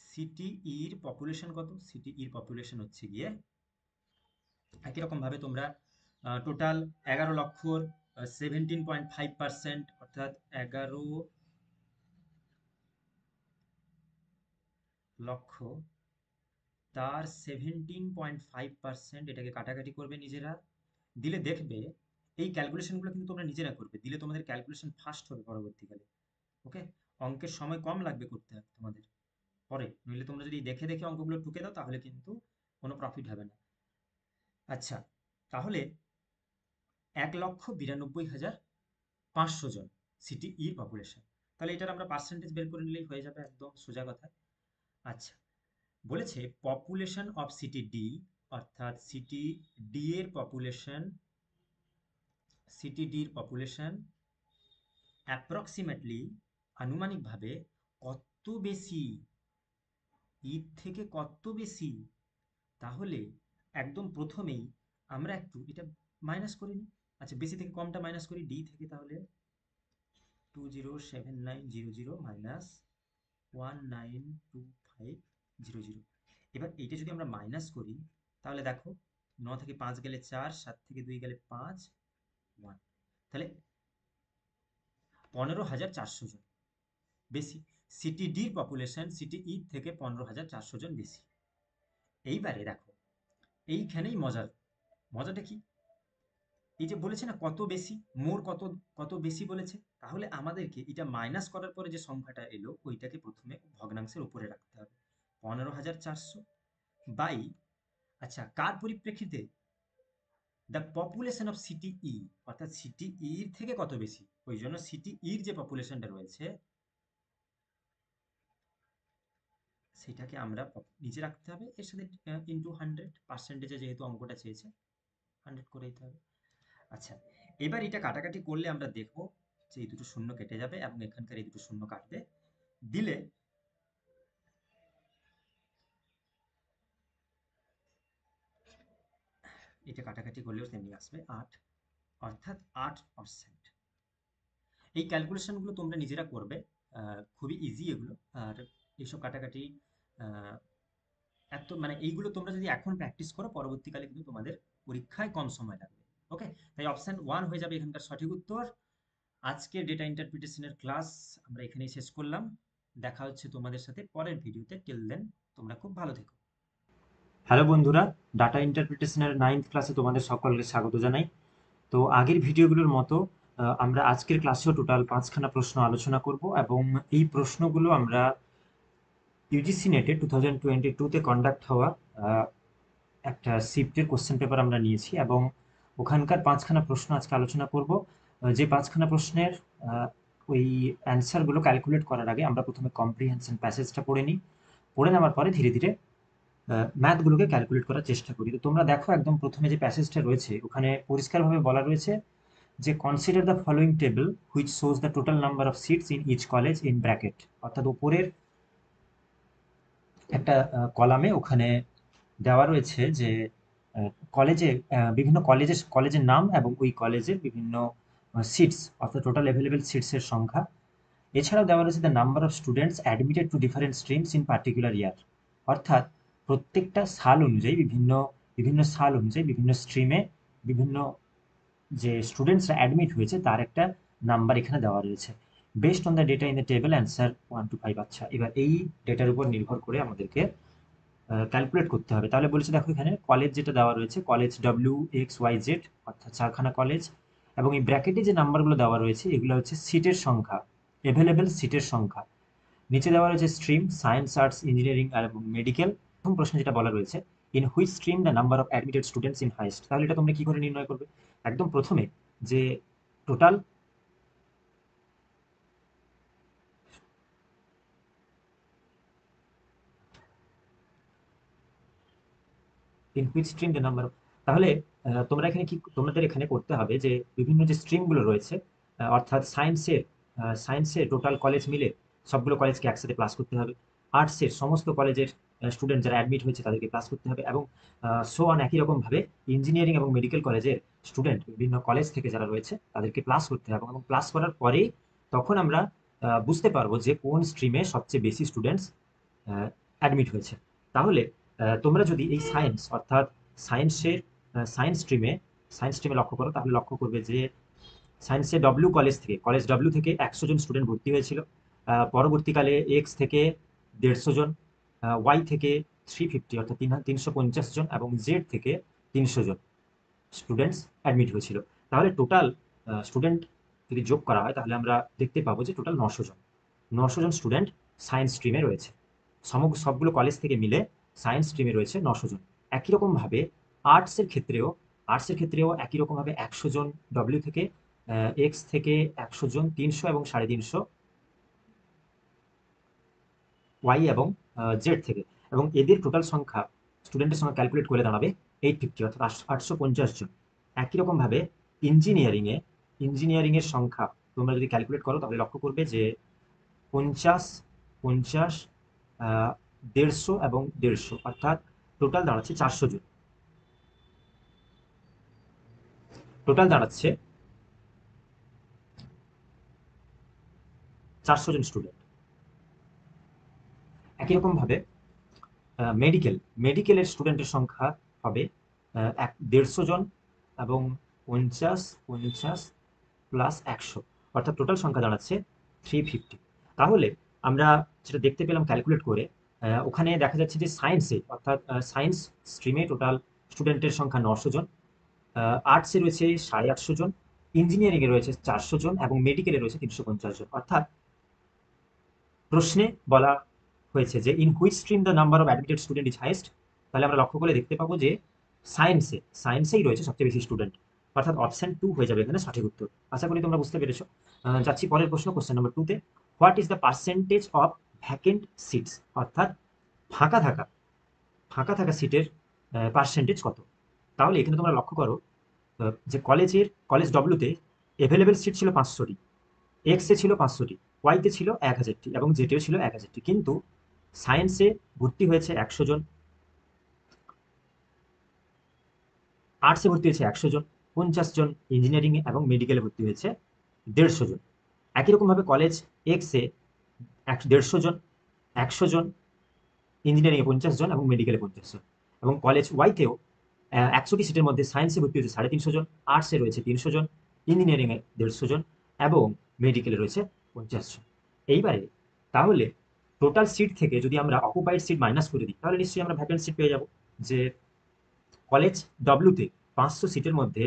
সিটি ইর পপুলেশন কত? সিটি ইর পপুলেশন হচ্ছে গিয়ে একই রকম ভাবে তোমরা টোটাল 11,00,000 17.5%, অর্থাৎ 11,00,000 তার 17.5%, এটাকে কাটাকাটি করবে নিজেরা, দিলে দেখবে এই ক্যালকুলেশনগুলো কিন্তু তোমরা নিজেরা করবে, দিলে তোমাদের ক্যালকুলেশন ফাস্ট হবে পরবর্তীকালে। ওকে, অঙ্কের সময় কম লাগবে করতে হবে তোমাদের পরে, নইলে তোমরা যদি দেখে দেখে অঙ্কগুলো টুকে দাও তাহলে কিন্তু কোনো প্রফিট হবে না। আচ্ছা, তাহলে 1,92,500 জন সিটি ই পপুলেশন, তাহলে এটার আমরা পার্সেন্টেজ বের করে নিলেই হয়ে যাবে, একদম সোজা কথা। আচ্ছা, বলেছে পপুলেশন অফ সিটি ডি, অর্থাৎ সিটি ডি এর পপুলেশন, সিটি ডির পপুলেশন অ্যাপ্রক্সিমেটলি, আনুমানিকভাবে কত বেশি, ইর থেকে কত বেশি? তাহলে একদম প্রথমেই আমরা একটু এটা মাইনাস করে নিই। আচ্ছা, বেশি থেকে কমটা মাইনাস করি ডি থেকে, তাহলে 207900 মাইনাস 192500। এবার এইটা যদি আমরা মাইনাস করি তাহলে দেখো 9 থেকে 5 গেলে 4, 7 থেকে 2 গেলে 5, 1, তাহলে 15,400 জন বেশি। সিটি ডির পপুলেশন সিটি ই থেকে 15,400 জন বেশি। এইবারে দেখো এইখানেই মজাটা কি, এই যে বলেছে না কত বেশি, মোর কত কত বেশি বলেছে, তাহলে আমাদেরকে এটা মাইনাস করার পরে যে সংখ্যাটা এলো ওইটাকে প্রথমে ভগ্নাংশের উপরে রাখতে হবে। 15,400 বাই, আচ্ছা কার পরিপ্রেক্ষিতে, দ্য পপুলেশন অফ সিটি ই, অর্থাৎ সিটি ইর থেকে কত বেশি, ওই জন্য সিটি ইর যে পপুলেশনটা রয়েছে সেটাকে আমরা নিচে রাখতে হবে, এর সাথে ইন্টু 100, পার্সেন্টেজে যেহেতু অঙ্কটা চেয়েছে 100 করে দিতে হবে। আচ্ছা, এবার এটা কাটাকাটি করলে আমরা দেখব যে এই দুটো শূন্য কেটে যাবে এবং এখানকার এই দুটো শূন্য কাটবে, দিলে এটা কাটাকাটি করলেও তেমনি আসবে 8, অর্থাৎ 8%। এই ক্যালকুলেশনগুলো তোমরা নিজেরা করবে, খুবই ইজি এগুলো। আর এইসব কাটাকাটি এত মানে এইগুলো তোমরা যদি এখন প্র্যাকটিস করো পরবর্তীকালে কিন্তু তোমাদের পরীক্ষায় কম সময় লাগবে। ওকে, তাই অপশন 1 হয়ে যাবে এখানকার সঠিক উত্তর। আজকের ডেটা ইন্টারপ্রিটেশনের ক্লাস আমরা এখানেই শেষ করলাম। দেখা হচ্ছে তোমাদের সাথে পরের ভিডিওতে। টিল দেন তোমরা খুব ভালো থেকো। হ্যালো বন্ধুরা, ডাটা ইন্টারপ্রিটেশনের 9th ক্লাসে তোমাদের সকলকে স্বাগত জানাই। তো আগের ভিডিওগুলোর মতো আমরা আজকের ক্লাসেও টোটাল 5খানা প্রশ্ন আলোচনা করব এবং এই প্রশ্নগুলো আমরা ইউজিসি নেটে 2022-তে কন্ডাক্ট হওয়া একটা শিফটের কোশ্চেন পেপার আমরা নিয়েছি এবং ওখানকার 5খানা প্রশ্ন আজকে আলোচনা করব। যে 5খানা প্রশ্নের ওই অ্যান্সারগুলো ক্যালকুলেট করার আগে আমরা প্রথমে কম্প্রিহেনশন প্যাসেজটা পড়ে নিই, পড়ে নেওয়ার পরে ধীরে ধীরে ম্যাথগুলোকে ক্যালকুলেট করার চেষ্টা করি। তো তোমরা দেখো একদম প্রথমে যে প্যাসেজটা রয়েছে ওখানে পরিষ্কারভাবে বলা রয়েছে যে consider the following table which shows the total number of seats in each college in bracket, অর্থাৎ উপরের একটা কলামে ওখানে দেওয়া রয়েছে যে কলেজে বিভিন্ন কলেজের নাম এবং ওই কলেজের বিভিন্ন সিটস, অর্থাৎ টোটাল অ্যাভেলেবেল সিটসের সংখ্যা। এছাড়াও দেওয়া রয়েছে the number of students admitted to different streams in particular year, অর্থাৎ প্রত্যেকটা সাল অনুযায়ী বিভিন্ন বিভিন্ন সাল অনুযায়ী বিভিন্ন স্ট্রিমে বিভিন্ন যে স্টুডেন্টসরা অ্যাডমিট হয়েছে তার একটা নাম্বার এখানে দেওয়া রয়েছে। Based on the data in the table answer 1 to 5। আচ্ছা, এবার এই ডেটার উপর নির্ভর করে আমাদেরকে ক্যালকুলেট করতে হবে। তাহলে বলেছে দেখো এখানে কলেজ যেটা দেওয়া রয়েছে, কলেজ WXYZ, অর্থাৎ 4খানা কলেজ, এবং এই ব্র্যাকেটে যে নাম্বারগুলো দেওয়া রয়েছে এগুলো হচ্ছে সিটের সংখ্যা, অ্যাভেলেবেল সিটের সংখ্যা। নিচে দেওয়া রয়েছে স্ট্রিম, সায়েন্স, আর্টস, ইঞ্জিনিয়ারিং আর এবং মেডিকেল। প্রথম প্রশ্ন যেটা বলা রয়েছে, in which stream the number of admitted students in highest, তাহলে এটা তোমরা কি করে নির্ণয় করবে? একদম প্রথমে যে total in which stream the number, তাহলে তোমরা এখানে কি তোমাদের এখানে করতে হবে যে বিভিন্ন যে স্ট্রিমগুলো রয়েছে, অর্থাৎ সায়েন্সের টোটাল কলেজ মিলে সবগুলো কলেজকে একসাথে প্লাস করতে হবে, আর্টসের সমস্ত কলেজের স্টুডেন্ট যারা অ্যাডমিট হয়েছে তাদেরকে প্লাস করতে হবে, এবং সো অন একই রকমভাবে ইঞ্জিনিয়ারিং এবং মেডিকেল কলেজের স্টুডেন্ট বিভিন্ন কলেজ থেকে যারা রয়েছে তাদেরকে প্লাস করতে হবে, এবং প্লাস করার পরেই তখন আমরা বুঝতে পারবো যে কোন স্ট্রিমে সবচেয়ে বেশি স্টুডেন্টস অ্যাডমিট হয়েছে। তাহলে তোমরা যদি এই সায়েন্স, অর্থাৎ সায়েন্সের সায়েন্স স্ট্রিমে লক্ষ্য করো, তাহলে লক্ষ্য করবে যে সায়েন্সে কলেজ ডব্লিউ থেকে 100 জন স্টুডেন্ট ভর্তি হয়েছিল। পরবর্তীকালে এক্স থেকে 150 জন, ওয়াই থেকে 350 অর্থাৎ 350 জন, এবং জেড থেকে 300 জন স্টুডেন্টস অ্যাডমিট হয়েছিল। তাহলে টোটাল স্টুডেন্ট যদি যোগ করা হয় তাহলে আমরা দেখতে পাবো যে টোটাল 900 জন স্টুডেন্ট সায়েন্স স্ট্রিমে রয়েছে। সবগুলো কলেজ থেকে মিলে সায়েন্স স্ট্রিমে রয়েছে 900 জন। একই রকমভাবে আর্টসের ক্ষেত্রেও একই রকমভাবে 100 জন ডব্লিউ থেকে, এক্স থেকে 100 জন, 300 এবং 350 ওয়াই এবং জেড থেকে, এবং এদের টোটাল সংখ্যা স্টুডেন্টের সংখ্যা ক্যালকুলেট করে দাঁড়াবে 850, অর্থাৎ 850 জন। একই রকমভাবে ইঞ্জিনিয়ারিংয়ের সংখ্যা তোমরা যদি ক্যালকুলেট করো তাহলে লক্ষ্য করবে যে 50, 50, 150 এবং 150, অর্থাৎ টোটাল দাঁড়াচ্ছে 400 জন। টোটাল দাঁড়াচ্ছে 400 জন স্টুডেন্ট। একই রকমভাবে মেডিকেলের স্টুডেন্টের সংখ্যা হবে 150 জন এবং 50, 50 প্লাস 100, অর্থাৎ টোটাল সংখ্যা দাঁড়াচ্ছে 350। তাহলে আমরা যেটা দেখতে পেলাম ক্যালকুলেট করে, ওখানে দেখা যাচ্ছে যে সায়েন্সে, অর্থাৎ সায়েন্স স্ট্রিমে টোটাল স্টুডেন্টের সংখ্যা 900 জন, আর্টসে রয়েছে 850 জন, ইঞ্জিনিয়ারিংয়ে রয়েছে 400 জন এবং মেডিকেলে রয়েছে 350 জন। অর্থাৎ প্রশ্নে বলা হয়েছে যে in which stream the number of admitted student is highest. তাহলে আমরা লক্ষ্য করে দেখতে পাবো যে সায়েন্সেই রয়েছে সবচেয়ে বেশি স্টুডেন্ট, অর্থাৎ অপশন 2 হয়ে যাবে এখানে সঠিক উত্তর। আশা করি তোমরা বুঝতে পেরেছো। যাচ্ছি পরের প্রশ্ন, কোশ্চেন নাম্বার 2 তে। What is the percentage of vacant seats, অর্থাৎ ফাঁকা থাকা ফাঁকা থাকা সিটের পার্সেন্টেজ কত। তাহলে এখানে তোমরা লক্ষ্য করো যে কলেজ ডব্লিউতে এভেলেবেল সিট ছিল 500টি, এক্সে ছিল 500টি, ওয়াইতে ছিল 1000টি এবং জেটেও ছিল 1000টি, কিন্তু সায়েন্সে ভর্তি হয়েছে 100 জন, আর্টসে ভর্তি হয়েছে 100 জন, 50 জন ইঞ্জিনিয়ারিং এবং মেডিকেলে ভর্তি হয়েছে 150 জন। একই রকমভাবে কলেজ এক্সে 150 জন, 100 জন, ইঞ্জিনিয়ারিংয়ে 50 জন এবং মেডিকেলে 50 জন। এবং কলেজ ওয়াইতেও 100টি সিটের মধ্যে সায়েন্সে ভর্তি হয়েছে 350 জন, আর্টসে রয়েছে 300 জন, ইঞ্জিনিয়ারিংয়ে 150 জন এবং মেডিকেলে রয়েছে 50 জন। এইবারে তাহলে টোটাল সিট থেকে যদি আমরা অকুপাইড সিট মাইনাস করে দিই তাহলে নিশ্চয়ই আমরা ভ্যাকেন্ট সিট পেয়ে যাব। যে কলেজ ডব্লিউতে 500 সিটের মধ্যে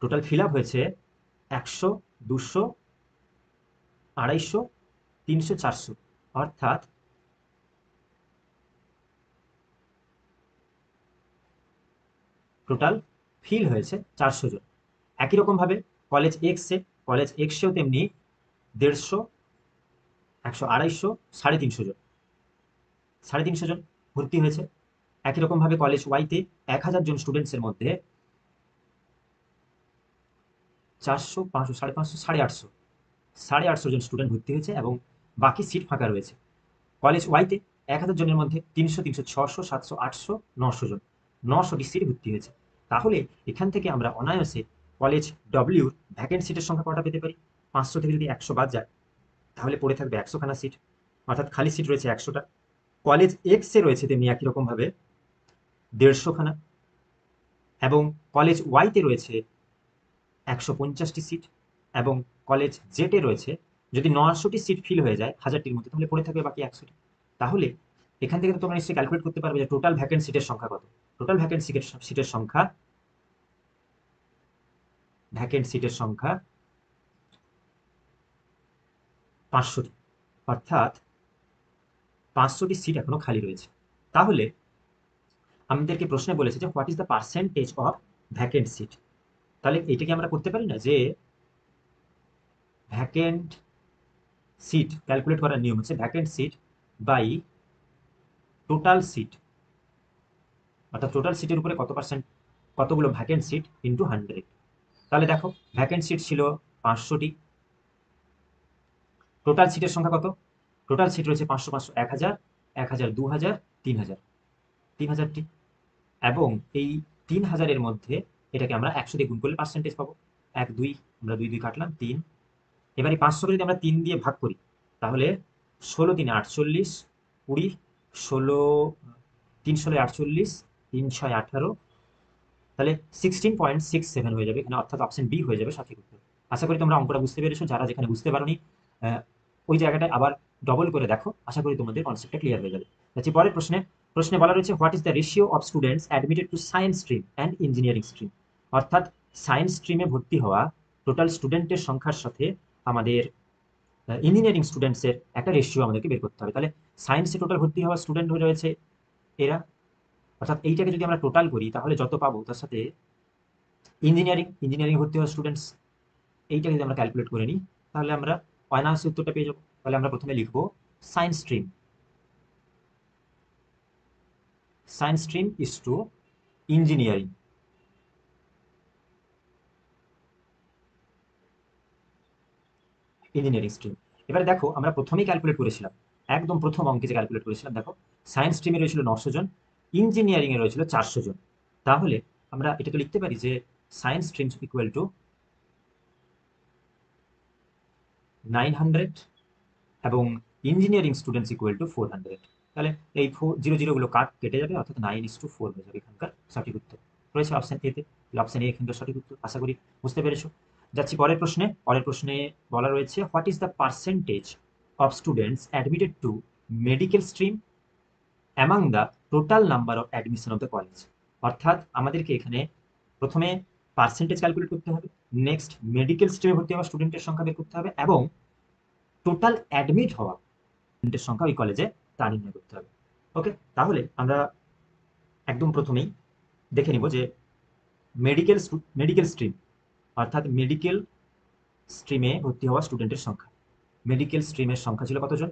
টোটাল ফিল আপ হয়েছে 100, 200, 250, 300, 400, অর্থাৎ টোটাল ফিল হয়েছে 400 জন। একই রকমভাবে কলেজ এক্সেও তেমনি 150, 100, 250, 350 জন 350 জন ভর্তি হয়েছে। একই রকমভাবে কলেজ ওয়াইতে 1000 জন স্টুডেন্টসের মধ্যে 400, 500, 550, 850, 850 জন স্টুডেন্ট ভর্তি হয়েছে এবং বাকি সিট ফাঁকা রয়েছে। কলেজ ওয়াইতে 1000 জনের মধ্যে 300, 300, 600, 700, 800, 900 জন 900টি সিট ভর্তি হয়েছে। তাহলে এখান থেকে আমরা অনায়াসে কলেজ ডব্লিউর ভ্যাকেন্ট সিটের সংখ্যা কটা পেতে পারি? 500 থেকে যদি 100 বাদ যায় তাহলে পড়ে থাকবে 100 খানা সিট, অর্থাৎ খালি সিট রয়েছে 100টা। কলেজ এক্সে রয়েছে তেমনি একই রকমভাবে 150 খানা এবং কলেজ ওয়াইতে রয়েছে 150টি সিট এবং কলেজ জেটে রয়েছে, যদি 900টি সিট ফিল হয়ে যায় 1000টির মধ্যে তাহলে পড়ে থাকবে বাকি 100টি। তাহলে এখান থেকে তোমরা নিশ্চয়ই ক্যালকুলেট করতে পারবে যে টোটাল ভ্যাকেন্ট সিটের সংখ্যা কত। টোটাল ভ্যাকেন্ট সিটের সংখ্যা 500টি, অর্থাৎ 500টি সিট এখনো খালি রয়েছে। তাহলে আমাদেরকে প্রশ্নে বলেছে যে what is the percentage of vacant seat. তাহলে এটাকে আমরা করতে পারি না যে ভ্যাকেন্ট সিট ক্যালকুলেট করার নিয়ম হচ্ছে vacant seat by total seat, অর্থাৎ টোটাল সিটের উপরে কতগুলো ভ্যাকেন্ট সিট ইন্টু 100। তাহলে দেখো ভ্যাকেন্ট সিট ছিল 500টি, টোটাল সিটের সংখ্যা কত? টোটাল সিট রয়েছে 500, 500, 1000, 1000, 2000, 3000, 3000টি এবং এই 3000-এর মধ্যে এটাকে আমরা 100 দিয়ে গুণ করলে পার্সেন্টেজ পাবো। 1, 2, আমরা 2 কাটলাম 3। এবার এই 500কে যদি আমরা 3 দিয়ে ভাগ করি তাহলে 16 3 48, 20, 16 3 16 48, 3 6 18, তাহলে 16.67 হয়ে যাবে এখানে, অর্থাৎ অপশন বি হয়ে যাবে সঠিক উত্তর। আশা করি তোমরা অঙ্কটা বুঝতে পেরেছো। যারা যেখানে বুঝতে পারোনি ওই জায়গাটায় আবার ডবল করে দেখো, আশা করি তোমাদের কনসেপ্টটা ক্লিয়ার হয়ে যাবে। যাচ্ছি পরের প্রশ্নে বলা রয়েছে what is the ratio of students admitted to science stream and engineering stream, অর্থাৎ সায়েন্স স্ট্রিমে ভর্তি হওয়া টোটাল স্টুডেন্টের সংখ্যার সাথে আমাদের ইঞ্জিনিয়ারিং স্টুডেন্টসের একটা রেশিও আমাদেরকে বের করতে হবে। তাহলে সায়েন্সে টোটাল ভর্তি হওয়া স্টুডেন্ট হয়ে রয়েছে এরা, অর্থাৎ এইটাকে যদি আমরা টোটাল করি তাহলে যত পাবো তার সাথে ইঞ্জিনিয়ারিং ভর্তি হওয়া স্টুডেন্টস এইটা যদি আমরা ক্যালকুলেট করে নিই তাহলে আমরা অনায়াসে উত্তরটা পেয়ে যাবো। তাহলে আমরা প্রথমে লিখবো science stream is two engineering stream. এবারে দেখো আমরা প্রথমেই ক্যালকুলেট করেছিলাম, একদম প্রথম অঙ্কে যে ক্যালকুলেট করেছিলাম, দেখো সায়েন্স স্ট্রিমে রয়েছিল 900 জন, ইঞ্জিনিয়ারিং এ রয়েছিল 400 জন। তাহলে আমরা এটা তো লিখতে পারি যে সায়েন্স স্ট্রিম ইকুয়াল টু 900 এবং ইঞ্জিনিয়ারিং স্টুডেন্টস ইকুয়াল টু 400। তাহলে এই 0 গুলো কেটে যাবে, অর্থাৎ 9:4 হয়ে যাবে এখানকার সঠিক উত্তর। রয়েছে অপশন এতে, অপশন এ এখানকার সঠিক উত্তর। আশা করি বুঝতে পেরেছো। যাচ্ছি পরের প্রশ্নে বলা রয়েছে what is the percentage of students admitted two medical stream among the total number of admission of the college, অর্থাৎ আমাদেরকে এখানে প্রথমে পার্সেন্টেজ ক্যালকুলেট করতে হবে, নেক্সট মেডিকেল স্ট্রিমে ভর্তি হওয়া স্টুডেন্টের সংখ্যা বের করতে হবে, এবং টোটাল অ্যাডমিট হওয়া স্টুডেন্টের সংখ্যা ওই কলেজে তা নির্ণয় করতে হবে। ওকে, তাহলে আমরা একদম প্রথমেই দেখে নিব যে মেডিকেল মেডিকেল স্ট্রিম অর্থাৎ মেডিকেল স্ট্রিমে ভর্তি হওয়া স্টুডেন্টের সংখ্যা। মেডিকেল স্ট্রিমের সংখ্যা ছিল কতজন?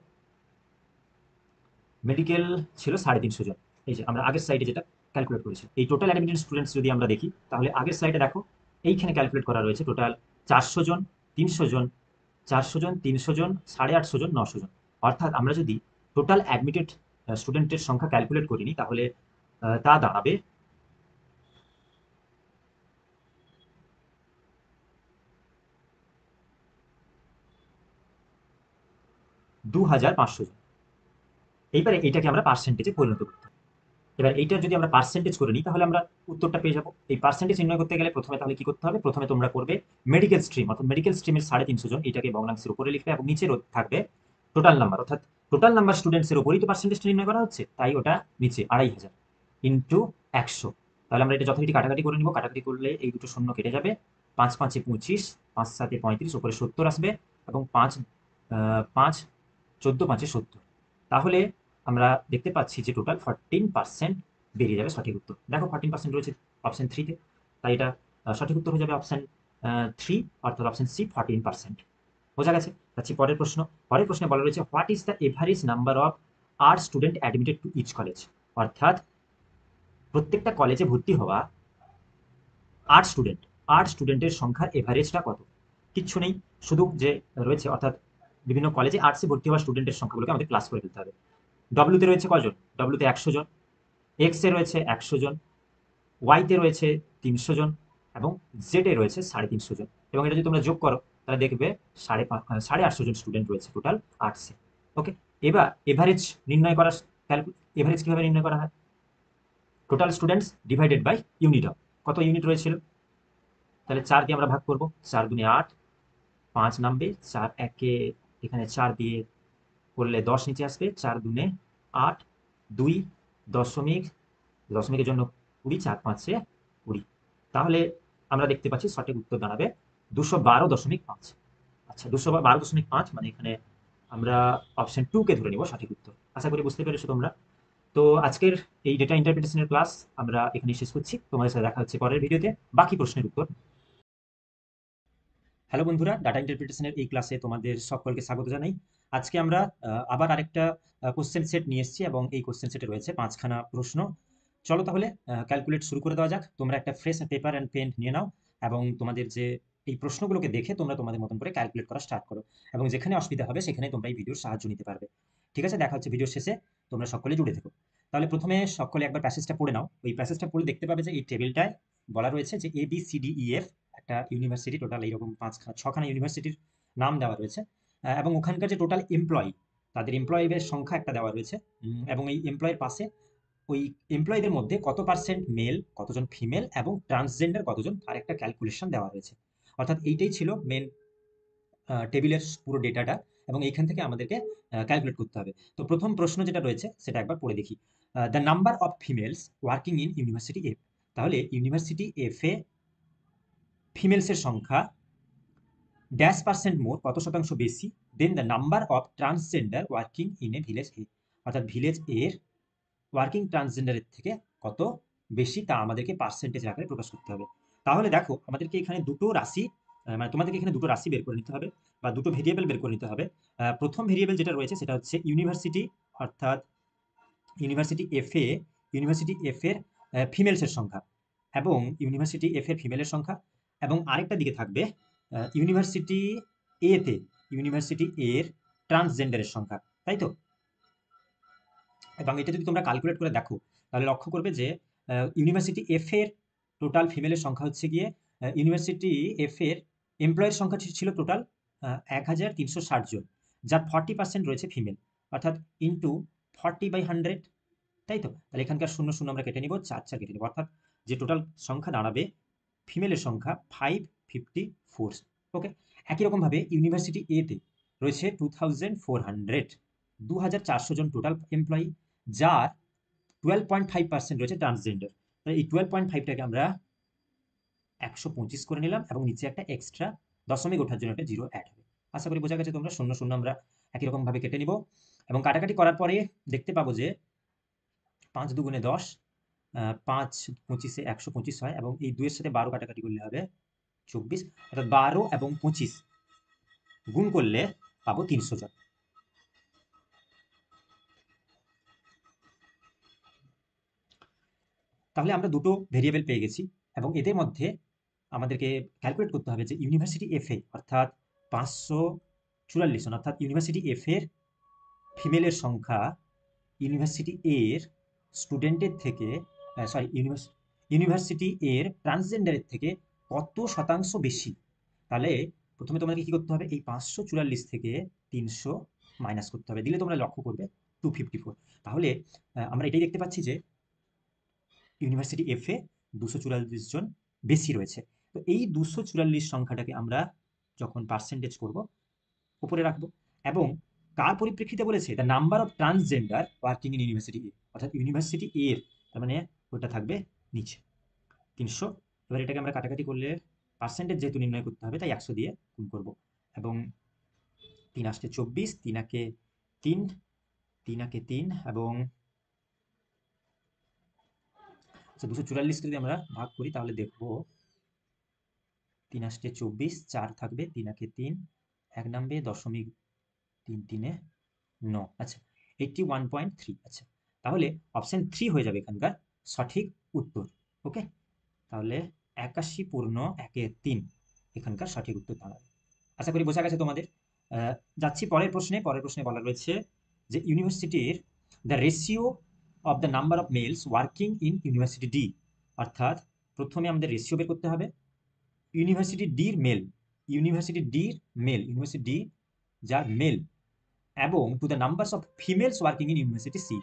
মেডিকেল ছিল 350 জন। এই যে আমরা আগের স্লাইডে যেটা ক্যালকুলেট করেছি, এই টোটাল অ্যাডমিটেড স্টুডেন্টস যদি আমরা দেখি, তাহলে আগের স্লাইডে দেখো এইখানে ক্যালকুলেট করা রয়েছে টোটাল 400 জন, 300 জন, 400 জন, 300 জন, 850 জন, 900 জন। অর্থাৎ আমরা যদি টোটাল অ্যাডমিটেড স্টুডেন্টের সংখ্যা ক্যালকুলেট করিনি, তাহলে তা দাঁড়াবে 2500 জন। এইবারে এটাকে আমরা পার্সেন্টেজে পরিণত করতে হবে। এবার এইটা যদি আমরা পার্সেন্টেজ করে নিই, তাহলে আমরা উত্তরটা পেয়ে যাবো। এই পার্সেন্টেজ নির্ণয় করতে গেলে প্রথমে তাহলে কি করতে হবে? প্রথমে তোমরা করবে মেডিকেল স্ট্রিম, অর্থাৎ মেডিকেল স্ট্রিমের 350 জন, এটাকে ভগ্নাংশের উপরে লিখবে এবং নিচে থাকবে টোটাল নাম্বার, অর্থাৎ টোটাল নাম্বার স্টুডেন্টসের উপরই তো পার্সেন্টেজটা নির্ণয় করা হচ্ছে, তাই ওটা নিচে 2500 ইন্টু 100। তাহলে আমরা এটা যথারীতি কাটাকাটি করে নিব। কাটাকাটি করলে এই দুটো শূন্য কেটে যাবে, 5 5 25, 5 7 35, উপরে 70 আসবে, এবং 5 5 14 5 70। তাহলে আমরা দেখতে পাচ্ছি যে টোটাল 14% বেরিয়ে যাবে সঠিক উত্তর। দেখো 14% রয়েছে অপশন 3-তে, তাই এটা সঠিক উত্তর হয়ে যাবে অপশন 3, অর্থাৎ অপশন সি 14%। বোঝা গেছে? যাচ্ছি পরের প্রশ্ন। পরের প্রশ্নে বলা রয়েছে what is the average number of arts student admitted to each college. অর্থাৎ প্রত্যেকটা কলেজে ভর্তি হওয়া আর্ট স্টুডেন্টের সংখ্যার এভারেজটা কত? কিচ্ছু নেই, শুধু যে রয়েছে, অর্থাৎ বিভিন্ন কলেজে আর্টসে ভর্তি হওয়া স্টুডেন্টের সংখ্যাগুলোকে আমাদের ক্লাস করে ফেলতে হবে। ডব্লিউতে রয়েছে কজন? ডব্লিউতে 100 জন, এক্সে রয়েছে 100 জন, ওয়াইতে রয়েছে 300 জন, এবং জেডে রয়েছে 350 জন। এবং এটা যদি তোমরা যোগ করো, তাহলে দেখবে 850 জন স্টুডেন্ট রয়েছে টোটাল আর্টসে। ওকে, এবার এভারেজ নির্ণয় করা, এভারেজ কিভাবে নির্ণয় করা হয়? Total students divided by unit of, কত ইউনিট রয়েছিল, তাহলে 4 দিয়ে আমরা ভাগ করব, 4 দুনে 8, 5 নামবে, 4 একে এখানে 4 দিয়ে করলে 10 নিচে আসবে, 4 দুনে 8, 2 দশমিক, দশমিকের জন্য 20, 4 5 20। তাহলে আমরা দেখতে পাচ্ছি সঠিক উত্তর দাঁড়াবে 212.5। আচ্ছা, 212.5, মানে এখানে আমরা অপশন 2 কে ধরে নিব সঠিক উত্তর। আশা করি বুঝতে পেরেছো তোমরা। তো আজকের এই ডেটা ইন্টারপ্রিটেশনের ক্লাস আমরা এখানে শেষ করছি। তোমাদের সাথে দেখা হচ্ছে পরের ভিডিওতে বাকি প্রশ্নের উত্তর। হ্যালো বন্ধুরা, ডাটা ইন্টারপ্রিটেশনের এই ক্লাসে তোমাদের সকলকে স্বাগত জানাই। আজকে আমরা আবার আরেকটা কোশ্চেন সেট নিয়ে এসেছি, এবং এই কোশ্চেন সেটে রয়েছে 5খানা প্রশ্ন। চলো তাহলে ক্যালকুলেট শুরু করে দেওয়া যাক। তোমরা একটা ফ্রেশ পেপার অ্যান্ড পেন নিয়ে নাও, এবং তোমাদের যে এই প্রশ্নগুলোকে দেখে তোমরা তোমাদের মতন করে ক্যালকুলেট করা স্টার্ট করো, এবং যেখানে অসুবিধা হবে সেখানে তোমরা এই ভিডিওর সাহায্য নিতে পারবে। ঠিক আছে, দেখা হচ্ছে ভিডিওর শেষে। তোমরা সকলে জুড়ে থেকো। তাহলে প্রথমে সকলে একবার প্যাসেজটা পড়ে নাও। ওই প্যাসেজটা পড়ে দেখতে পাবে যে এই টেবিলটায় বলা রয়েছে যে ABCDEF একটা ইউনিভার্সিটি, টোটাল এইরকম 6খানা ইউনিভার্সিটির নাম দেওয়া রয়েছে, এবং ওখানকার যে টোটাল এমপ্লয়ি, তাদের এমপ্লয়িদের সংখ্যা একটা দেওয়া রয়েছে, এবং এই এমপ্লয়ের পাশে ওই এমপ্লয়ীদের মধ্যে কত পার্সেন্ট মেল, কতজন ফিমেল, এবং ট্রান্সজেন্ডার কতজন, তার একটা ক্যালকুলেশন দেওয়া রয়েছে। অর্থাৎ এইটাই ছিল মেন টেবিলের পুরো ডেটাটা, এবং এইখান থেকে আমাদেরকে ক্যালকুলেট করতে হবে। তো প্রথম প্রশ্ন যেটা রয়েছে সেটা একবার পড়ে দেখি। The number of females working in university F. তাহলে ইউনিভার্সিটি এফ এ ফিমেলসের সংখ্যা ড্যাশ পার্সেন্ট মোর, কত শতাংশ বেশি, then the number of transgender working in a village A. অর্থাৎ ভিলেজ এর ওয়ার্কিং ট্রান্সজেন্ডারের থেকে কত বেশি, তা আমাদেরকে পার্সেন্টেজ আকারে প্রকাশ করতে হবে। তাহলে দেখো আমাদেরকে এখানে দুটো রাশি, মানে তোমাদেরকে এখানে দুটো রাশি বের করে নিতে হবে, বা দুটো ভেরিয়েবল বের করে নিতে হবে। প্রথম ভেরিয়েবল যেটা রয়েছে সেটা হচ্ছে ইউনিভার্সিটি, অর্থাৎ ইউনিভার্সিটি এফ এ, ইউনিভার্সিটি এফ এর ফিমেলসের সংখ্যা, এবং ইউনিভার্সিটি এফ এর ফিমেলের সংখ্যা, এবং আরেকটা দিকে থাকবে ইউনিভার্সিটি এ তে ইউনিভার্সিটি এর ট্রান্সজেন্ডারের সংখ্যা, তাই তো? এবং এটা যদি তোমরা ক্যালকুলেট করে দেখো, তাহলে লক্ষ্য করবে যে ইউনিভার্সিটি এফ এর টোটাল ফিমেলের সংখ্যা হচ্ছে গিয়ে, ইউনিভার্সিটি এফ এর এমপ্লয়ের সংখ্যা ছিল টোটাল 1360 জন, যার 40% রয়েছে ফিমেল, অর্থাৎ ইন্টু 40/100, তাই তো? তাহলে এখানকার শূন্য শূন্য আমরা কেটে নিব, 4 4 কেটে নিব, অর্থাৎ যে টোটাল সংখ্যা দাঁড়াবে ফিমেলের সংখ্যা 554। ওকে, একই রকমভাবে ইউনিভার্সিটি এ তে রয়েছে 2400, 2400 জন টোটাল এমপ্লয়ি, যার 12.5% রয়েছে ট্রান্সজেন্ডার। এই 12.5টাকে আমরা 125 করে নিলাম এবং নিচে একটা এক্সট্রা দশমিক ওঠার জন্য একটা জিরো অ্যাড হবে। আশা করি বোঝা গেছে তোমরা। শূন্য শূন্য আমরা একই রকম ভাবে কেটে নিব এবং কাটাকাটি করার পরে দেখতে পাবো যে 5 দুগুণে 10, 5 25 এ 125 হয় এবং এই 2 এর সাথে 12 কাটাকাটি করলে হবে 24, অর্থাৎ 12 এবং 25 গুণ করলে পাবো 300 জন। তাহলে আমরা দুটো ভেরিয়েবল পেয়ে গেছি এবং এদের মধ্যে আমাদেরকে ক্যালকুলেট করতে হবে যে ইউনিভার্সিটি এফ এ অর্থাৎ 544 জন, অর্থাৎ ইউনিভার্সিটি এফ এর ফিমেলের সংখ্যা ইউনিভার্সিটি এর স্টুডেন্টের থেকে সরি ইউনিভার্সিটি এর ট্রান্সজেন্ডারের থেকে কত শতাংশ বেশি। তাহলে প্রথমে তোমাদেরকে কি করতে হবে, এই 544 থেকে 300 মাইনাস করতে হবে, দিলে তোমরা লক্ষ্য করবে 254। তাহলে আমরা এটাই দেখতে পাচ্ছি যে ইউনিভার্সিটি এফ এ 244 জন বেশি রয়েছে। তো এই 244 সংখ্যাটাকে আমরা যখন পার্সেন্টেজ করব উপরে রাখবো এবং কার পরিপ্রেক্ষিতে বলেছে, the number of transgender working in university A, অর্থাৎ ইউনিভার্সিটি এর, তার মানে ওটা থাকবে নিচে 300। এবার এটাকে আমরা কাটাকাটি করলে পার্সেন্টেজ যেহেতু নির্ণয় করতে হবে তাই 100 দিয়ে গুণ করব এবং 3 আসছে 24, 3 একে 3, 3 একে 3 এবং 244কে যদি আমরা ভাগ করি তাহলে দেখবো 3 আসছে 24, 4 থাকবে, 3 একে 3, 1 নামবে, দশমিক 3 3 এ 9। আচ্ছা 81.3। আচ্ছা তাহলে অপশন 3 হয়ে যাবে এখানকার সঠিক উত্তর। ওকে, তাহলে 81 পূর্ণ 1/3 এখানকার সঠিক উত্তর দাঁড়াবে। আশা করি বোঝা গেছে তোমাদের। যাচ্ছি পরের প্রশ্নে। পরের প্রশ্নে বলা রয়েছে যে ইউনিভার্সিটির the ratio of the number of males working in university D, অর্থাৎ প্রথমে আমাদের রেশিও বের করতে হবে ইউনিভার্সিটি ডির মেল, ইউনিভার্সিটি ডির মেল, ইউনিভার্সিটি ডি যার মেল এবং to the numbers of females working in university C,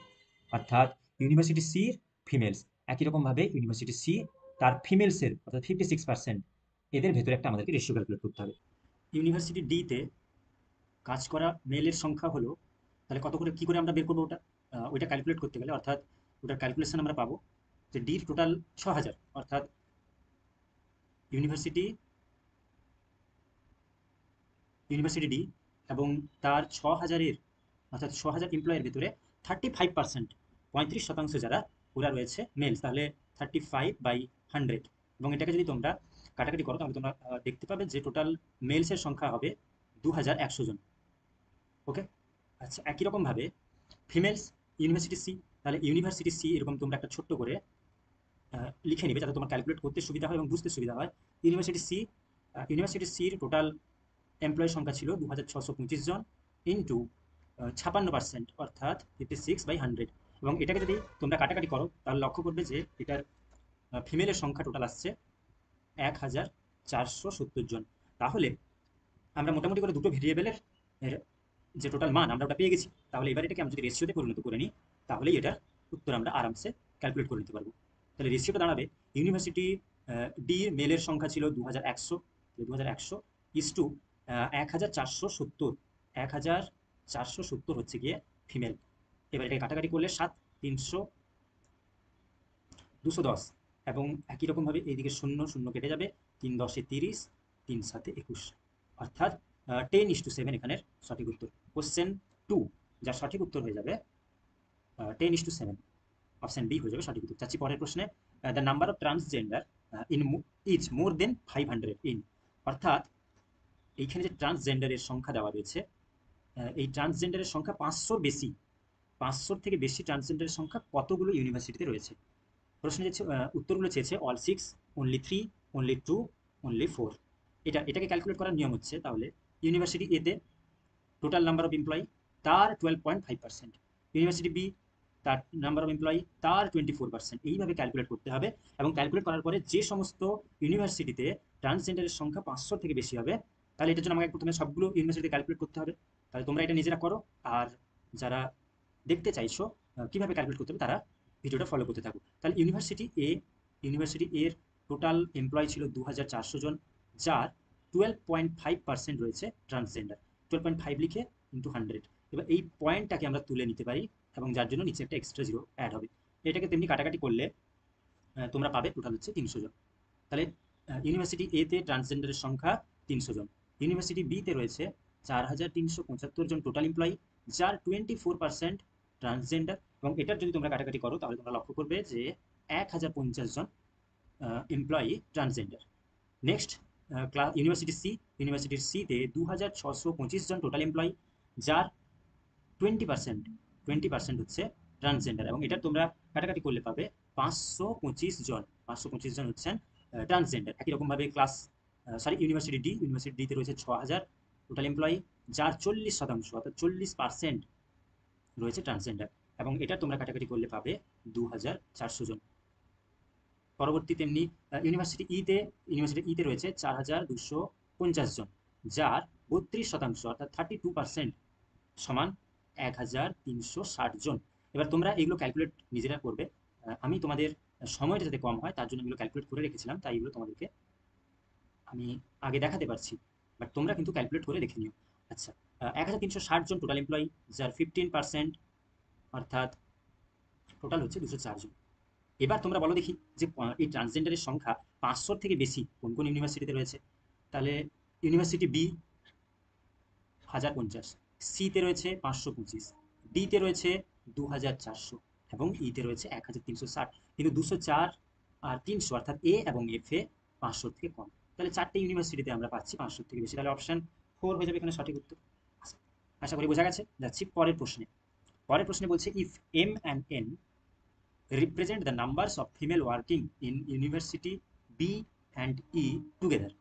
অর্থাৎ ইউনিভার্সিটি সির ফিমেলস। একই রকমভাবে ইউনিভার্সিটি সি তার ফিমেলসের অর্থাৎ 56% এদের ভেতরে একটা আমাদেরকে রেশিও ক্যালকুলেট করতে হবে। ইউনিভার্সিটি ডিতে কাজ করা মেলের সংখ্যা হলো, তাহলে কত করে কি করে আমরা বের করবো ওটা, ওইটা ক্যালকুলেট করতে গেলে অর্থাৎ ওটার ক্যালকুলেশন আমরা পাবো যে ডির টোটাল 6000, অর্থাৎ ইউনিভার্সিটি ইউনিভার্সিটি ডি এবং তার 6000-এর অর্থাৎ 6000 এমপ্লয়ের ভিতরে 35%, 35% যারা ওরা রয়েছে মেলস, তাহলে 35/100 এবং এটাকে যদি তোমরা কাটাকাটি করো তাহলে তোমরা দেখতে পাবে যে টোটাল মেলসের সংখ্যা হবে 2100 জন। ওকে, আচ্ছা একই রকমভাবে ফিমেলস ইউনিভার্সিটি সি, তাহলে ইউনিভার্সিটি সি এরকম তোমরা একটা ছোট্ট করে লিখে নিবে যাতে তোমার ক্যালকুলেট করতে সুবিধা হয় এবং বুঝতে সুবিধা হয়। ইউনিভার্সিটি সির টোটাল এমপ্লয়ি সংখ্যা ছিল 2625 জন ইন্টু 56%, অর্থাৎ 56/100 এবং এটাকে যদি তোমরা কাটাকাটি করো তাহলে লক্ষ্য করবে যে এটার ফিমেলের সংখ্যা টোটাল আসছে 1470 জন। তাহলে আমরা মোটামুটি করে দুটো ভেরিয়েবলের যে টোটাল মান আমরা ওটা পেয়ে গেছি। তাহলে এবার এটাকে আমরা যদি রেশিওতে পরিণত করে নিই তাহলেই এটার উত্তর আমরা আরামসে ক্যালকুলেট করে নিতে পারবো। তাহলে রেশিওটা দাঁড়াবে ইউনিভার্সিটি ডি মেলের সংখ্যা ছিল 2100, 2100 ইস টু 1470, 1470 হচ্ছে গিয়ে ফিমেল। এবার এটাকে কাটাকাটি করলে 7, 300, 210 এবং একই রকমভাবে এইদিকে 0 0 কেটে যাবে, 3 10 30, 3 7 21, অর্থাৎ 10:7 এখানের সঠিক উত্তর। কোশ্চেন 2 যার সঠিক উত্তর হয়ে যাবে 10:7, অপশন বি হয়ে যাবে সঠিক উত্তর। চাচ্ছি পরের প্রশ্নে, the number of transgender in is more than 500 in, অর্থাৎ এইখানে যে ট্রান্সজেন্ডারের সংখ্যা দেওয়া রয়েছে এই ট্রান্সজেন্ডারের সংখ্যা 500 বেশি, 500 থেকে বেশি ট্রান্সজেন্ডারের সংখ্যা কতগুলো ইউনিভার্সিটিতে রয়েছে। প্রশ্নে যে উত্তরগুলো চেয়েছে অল 6, অনলি 3, অনলি 2, অনলি 4। এটাকে ক্যালকুলেট করার নিয়ম হচ্ছে, তাহলে ইউনিভার্সিটি এতে টোটাল নাম্বার অফ এমপ্লয়ি তার 12.5%, ইউনিভার্সিটি বি তার নাম্বার অফ এমপ্লয়ি তার 24%, এইভাবে ক্যালকুলেট করতে হবে এবং ক্যালকুলেট করার পরে যে সমস্ত ইউনিভার্সিটিতে ট্রান্সজেন্ডারের সংখ্যা 500 থেকে বেশি হবে, তাহলে এটার জন্য আমাকে প্রথমে সবগুলো ইউনিভার্সিটি ক্যালকুলেট করতে হবে। তাহলে তোমরা এটা নিজেরা করো, আর যারা দেখতে চাইছো কিভাবে ক্যালকুলেট করতে হবে তারা ভিডিওটা ফলো করতে থাকো। তাহলে ইউনিভার্সিটি এর টোটাল এমপ্লয়ি ছিল 2400 জন, যার 12.5% রয়েছে ট্রান্সজেন্ডার। 12.5 লিখে ইন্টু 100, এবার এই পয়েন্টটাকে আমরা তুলে নিতে পারি এবং যার জন্য নিচে একটা এক্সট্রা জিরো অ্যাড হবে। এটাকে তেমনি কাটাকাটি করলে তোমরা পাবে টোটাল হচ্ছে 300 জন। তাহলে ইউনিভার্সিটি এ তে ট্রান্সজেন্ডারের সংখ্যা 300 জন, ইউনিভার্সিটি বি তে রয়েছে 4375 জন টোটাল এমপ্লয়ি, যার 24% ট্রান্সজেন্ডার, এবং এটার যদি তোমরা কাটাকাটি করো তাহলে তোমরা লক্ষ্য করবে যে 1050 জন employee transgender. Next university C, ইউনিভার্সিটির সিতে 2625 জন টোটাল এমপ্লয়ি, যার 20% 20% হচ্ছে ট্রান্সজেন্ডার, এবং এটা তোমরা কাটাকাটি করলে পাবে 525 জন হচ্ছেন ট্রান্সজেন্ডার। একই রকমভাবে ইউনিভার্সিটি ডি, ইউনিভার্সিটি ডিতে রয়েছে 6000 টোটাল এমপ্লয়ি, যার 40% অর্থাৎ 40% রয়েছে ট্রান্সজেন্ডার, এবং এটা তোমরা কাটাকাটি করলে পাবে 2400 জন। পরবর্তী তেমনি ইউনিভার্সিটি ইতে রয়েছে 4250 জন, যার 32% অর্থাৎ 32% সমান 1360 জন। এবার তোমরা এগুলো ক্যালকুলেট নিজেরা করবে, আমি তোমাদের সময়টা যাতে কম হয় তার জন্য এগুলো ক্যালকুলেট করে রেখেছিলাম, তাই এগুলো তোমাদেরকে আমি আগে দেখাতে পারছি, বাট তোমরা কিন্তু ক্যালকুলেট করে রেখে নিও। আচ্ছা, 1360 জন টোটাল এমপ্লয়ি, যার 15% অর্থাৎ টোটাল হচ্ছে 204 জন। এবার তোমরা বলো দেখি যে এই ট্রান্সজেন্ডারের সংখ্যা 500 থেকে বেশি কোন কোন ইউনিভার্সিটিতে রয়েছে। তাহলে ইউনিভার্সিটি বি 1050, সিতে রয়েছে 525, ডিতে রয়েছে 2400, এবং ইতে রয়েছে 1360। কিন্তু 204 আর 300 অর্থাৎ এ এবং এফ এ 500 থেকে কম। তাহলে চারটে ইউনিভার্সিটিতে আমরা পাচ্ছি 500 থেকে বেশি, তাহলে অপশন 4 হয়ে যাবে এখানে সঠিক উত্তর। আশা করি বোঝা গেছে। যাচ্ছি পরের প্রশ্নে। পরের প্রশ্নে বলছে if M and N represent the numbers of female working in university B and E together,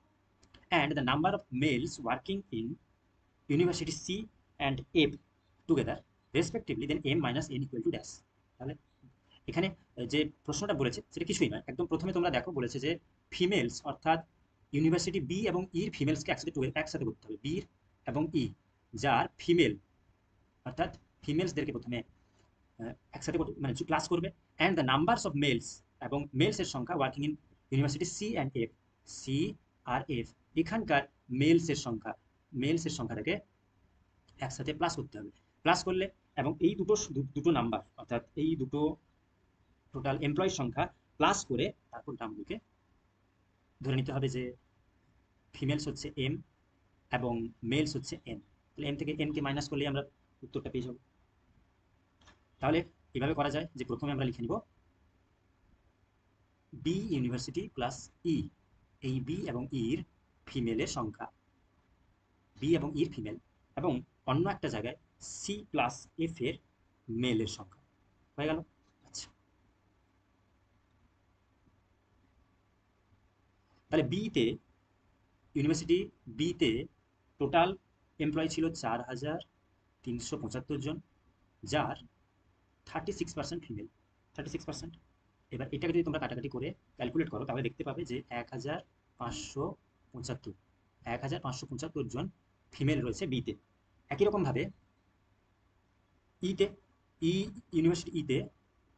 and the number of males working in university C and F together respectively, then m minus n equal to dash। তাহলে এখানে যে প্রশ্নটা বলেছে সেটা কিছুই নয়, একদম প্রথমে তোমরা দেখো বলেছে যে ফিমেলস অর্থাৎ ইউনিভার্সিটি বি এবং ইর ফিমেলসকে একসাথে করতে হবে, বি এবং ই, যার ফিমেল অর্থাৎ ফিমেলসদেরকে প্রথমে একসাথে মানে ক্লাস করবে, and the numbers of males, এবং মেলসের সংখ্যা working in university C and F, C আর এফ এখানকার মেলসের সংখ্যাটাকে একসাথে প্লাস করতে হবে। প্লাস করলে এবং এই দুটো নাম্বার অর্থাৎ এই দুটো টোটাল এমপ্লয়ির সংখ্যা প্লাস করে তারপর নামগুলোকে ধরে নিতে হবে যে ফিমেলস হচ্ছে এম এবং মেলস হচ্ছে এন। তাহলে এম থেকে এন কে মাইনাস করলে আমরা উত্তরটা পেয়ে যাব। তাহলে এভাবে করা যায় যে প্রথমে আমরা লিখে নিব বি ইউনিভার্সিটি প্লাস ই, এই বি এবং ইর ফিমেলের সংখ্যা, বি এবং ইর ফিমেল, এবং অন্য একটা জায়গায় সি প্লাস এফ এর মেলের সংখ্যা হয়ে গেল। আচ্ছা, তাহলে বিতে ইউনিভার্সিটি বিতে টোটাল এমপ্লয়ি ছিল 4375 জন, যার 36% ফিমেল, 36%। এবার এটাকে যদি তোমরা কাটাকাটি করে ক্যালকুলেট করো তাহলে দেখতে পাবে যে 1575 জন ফিমেল রয়েছে বিতে। একই রকমভাবে ইতে ইউনিভার্সিটি ইতে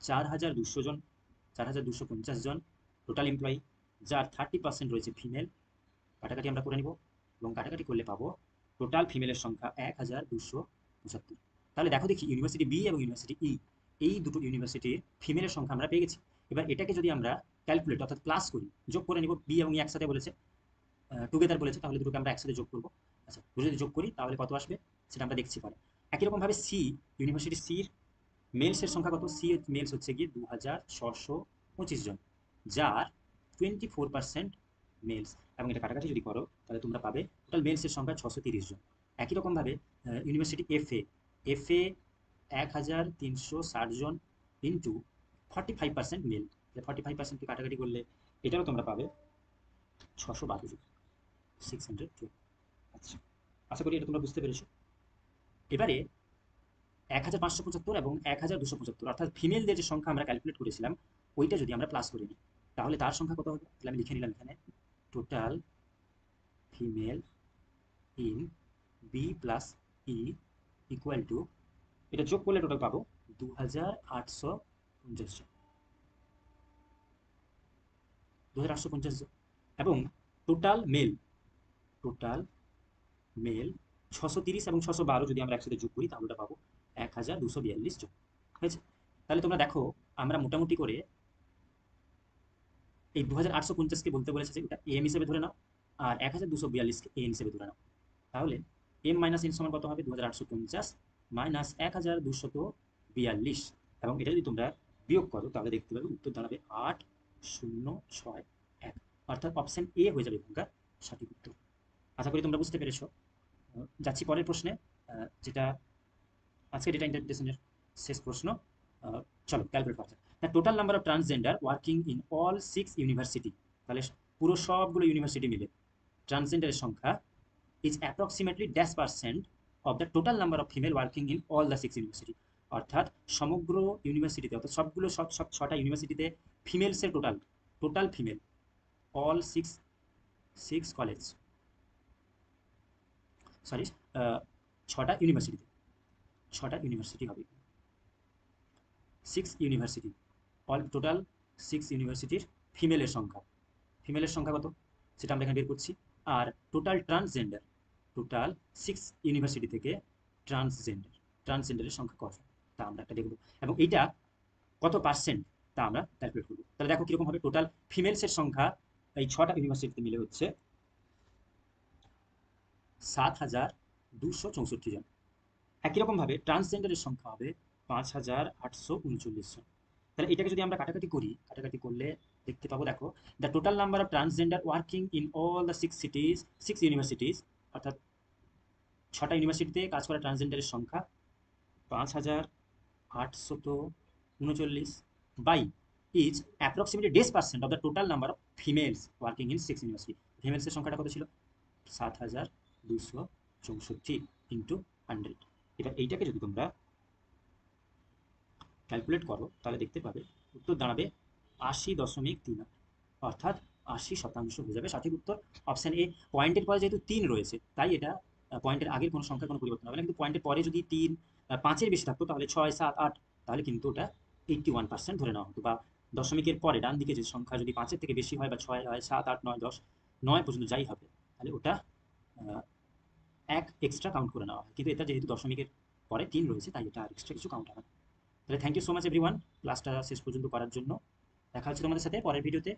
4200 জন, 4250 জন টোটাল এমপ্লয়ি, যার 30% রয়েছে ফিমেল। কাটাকাটি আমরা করে নিব এবং কাটাকাটি করলে পাবো টোটাল ফিমেলের সংখ্যা 1275। তাহলে দেখো দেখি ইউনিভার্সিটি বি এবং ইউনিভার্সিটি ই এই দুটো ইউনিভার্সিটির ফিমেলের সংখ্যা আমরা পেয়ে গেছি। এবার এটাকে যদি আমরা ক্যালকুলেট অর্থাৎ প্লাস করি, যোগ করে নিব, বি এবং ই একসাথে বলেছে, টুগেদার বলেছে, তাহলে দুটোকে আমরা একসাথে যোগ করবো। আচ্ছা, যদি যোগ করি তাহলে কত আসবে সেটা আমরা দেখছি পরে। একই রকমভাবে সি ইউনিভার্সিটি সির মেলসের সংখ্যা কত, সি মেলস হচ্ছে গিয়ে 2625 জন, যার 24% মেলস, এবং এটা কাটাকাটি যদি করো তাহলে তোমরা পাবে টোটাল মেলসের সংখ্যা 630 জন। একই রকমভাবে ইউনিভার্সিটি এফ এ 1360 জন ইন্টু 45% মেল, 45%কে কাটাকাটি করলে এটারও তোমরা পাবে 612 জন, 612। আচ্ছা, আশা করি এটা তোমরা বুঝতে পেরেছো। এবারে 1575 এবং 1275 অর্থাৎ ফিমেলদের যে সংখ্যা আমরা ক্যালকুলেট করেছিলাম ওইটা যদি আমরা প্লাস করে নিই তাহলে তার সংখ্যা কত হবে। তাহলে আমি লিখে নিলাম এখানে total female in B plus E equal to, এটা যোগ করলে টোটাল পাবো 2850 জন, 2850 জন, এবং টোটাল মেল 630 এবং 612 যদি আমরা একসাথে যোগ করি তাহলে ওটা পাবো 1242 জন হয়েছে। তাহলে তোমরা দেখো আমরা মোটামুটি করে এই 2850কে বলতে বলেছে যে ওটা এম হিসেবে ধরে নাও, আর 1242কে এন হিসেবে ধরে নাও। তাহলে এম মাইনাস এন সমান কত হবে? 2850 মাইনাস 1242, এবং এটা যদি তোমরা বিয়োগ করো তাহলে দেখতে পাবে উত্তর দাঁড়াবে 8061, অর্থাৎ অপশন এ হয়ে যাবে এখানকার সঠিক উত্তর। আশা করি তোমরা বুঝতে পেরেছো। যাচ্ছি পরের প্রশ্নে, যেটা আজকে ডেটা ইন্টারপ্রিটেশনের শেষ প্রশ্ন। চলো ক্যালকুলেট করা যাক। The total number of transgender working in all 6 university, তাহলে পুরো সবগুলো ইউনিভার্সিটি মিলে ট্রান্সজেন্ডারের সংখ্যা is approximately dash percent of the total number of female working in all the 6 university, অর্থাৎ সমগ্র ইউনিভার্সিটিতে, অর্থাৎ সব 6টা ইউনিভার্সিটিতে ফিমেলসের total female, all six college, sorry, 6টা ইউনিভার্সিটি হবে, 6 ইউনিভার্সিটি, অল টোটাল 6 ইউনিভার্সিটির ফিমেলের সংখ্যা কত সেটা আমরা এখানে বের করছি। আর টোটাল 6 ইউনিভার্সিটি থেকে ট্রান্সজেন্ডারের সংখ্যা কত তা আমরা একটা দেখব, এবং এইটা কত পার্সেন্ট তা আমরা ক্যালকুলেট করবো। তাহলে দেখো কিরকম হবে, টোটাল ফিমেলসের সংখ্যা এই 6টা ইউনিভার্সিটিতে মিলে হচ্ছে 7264 জন। একই রকম ভাবে ট্রান্সজেন্ডারের সংখ্যা হবে 5839 জন। তাহলে এটাকে যদি আমরা কাটাকাটি করলে দেখতে পাবো, দেখো the total number of transgender working in all the 6 universities, অর্থাৎ 6টা ইউনিভার্সিটিতে কাজ করা ট্রান্সজেন্ডারের সংখ্যা 5839 by is approximately 10% of the total number of females working in 6 university. ফিমেলসের সংখ্যাটা কত ছিল? 7264 ইন্টু 100। এবার এইটাকে যদি তোমরা ক্যালকুলেট করো তাহলে দেখতে পাবে উত্তর দাঁড়াবে 80.38, অর্থাৎ 80% হয়ে যাবে সঠিক উত্তর। Option A. পয়েন্টের পরে যেহেতু 3 রয়েছে তাই এটা পয়েন্টের আগের কোনো সংখ্যার কোনো পরিবর্তন হবে না, কিন্তু পয়েন্টের পরে যদি 3 5-এর বেশি থাকতো তাহলে 6 7 8, তাহলে কিন্তু ওটা 81% ধরে নেওয়া হতো, বা দশমিকের পরে ডান দিকে যে সংখ্যা যদি 5-এর থেকে বেশি হয়, বা 6 হয়, 7 8 9 10 9 পর্যন্ত যাই হবে, তাহলে ওটা এক এক্সট্রা কাউন্ট করে নেওয়া হয়। কিন্তু এটা যেহেতু দশমিকের পরে 3 রয়েছে তাই এটা আর এক্সট্রা কিছু কাউন্ট হবে না। তাহলে thank you so much everyone ক্লাসটা শেষ পর্যন্ত করার জন্য। দেখা হচ্ছে তোমাদের সাথে পরের ভিডিওতে।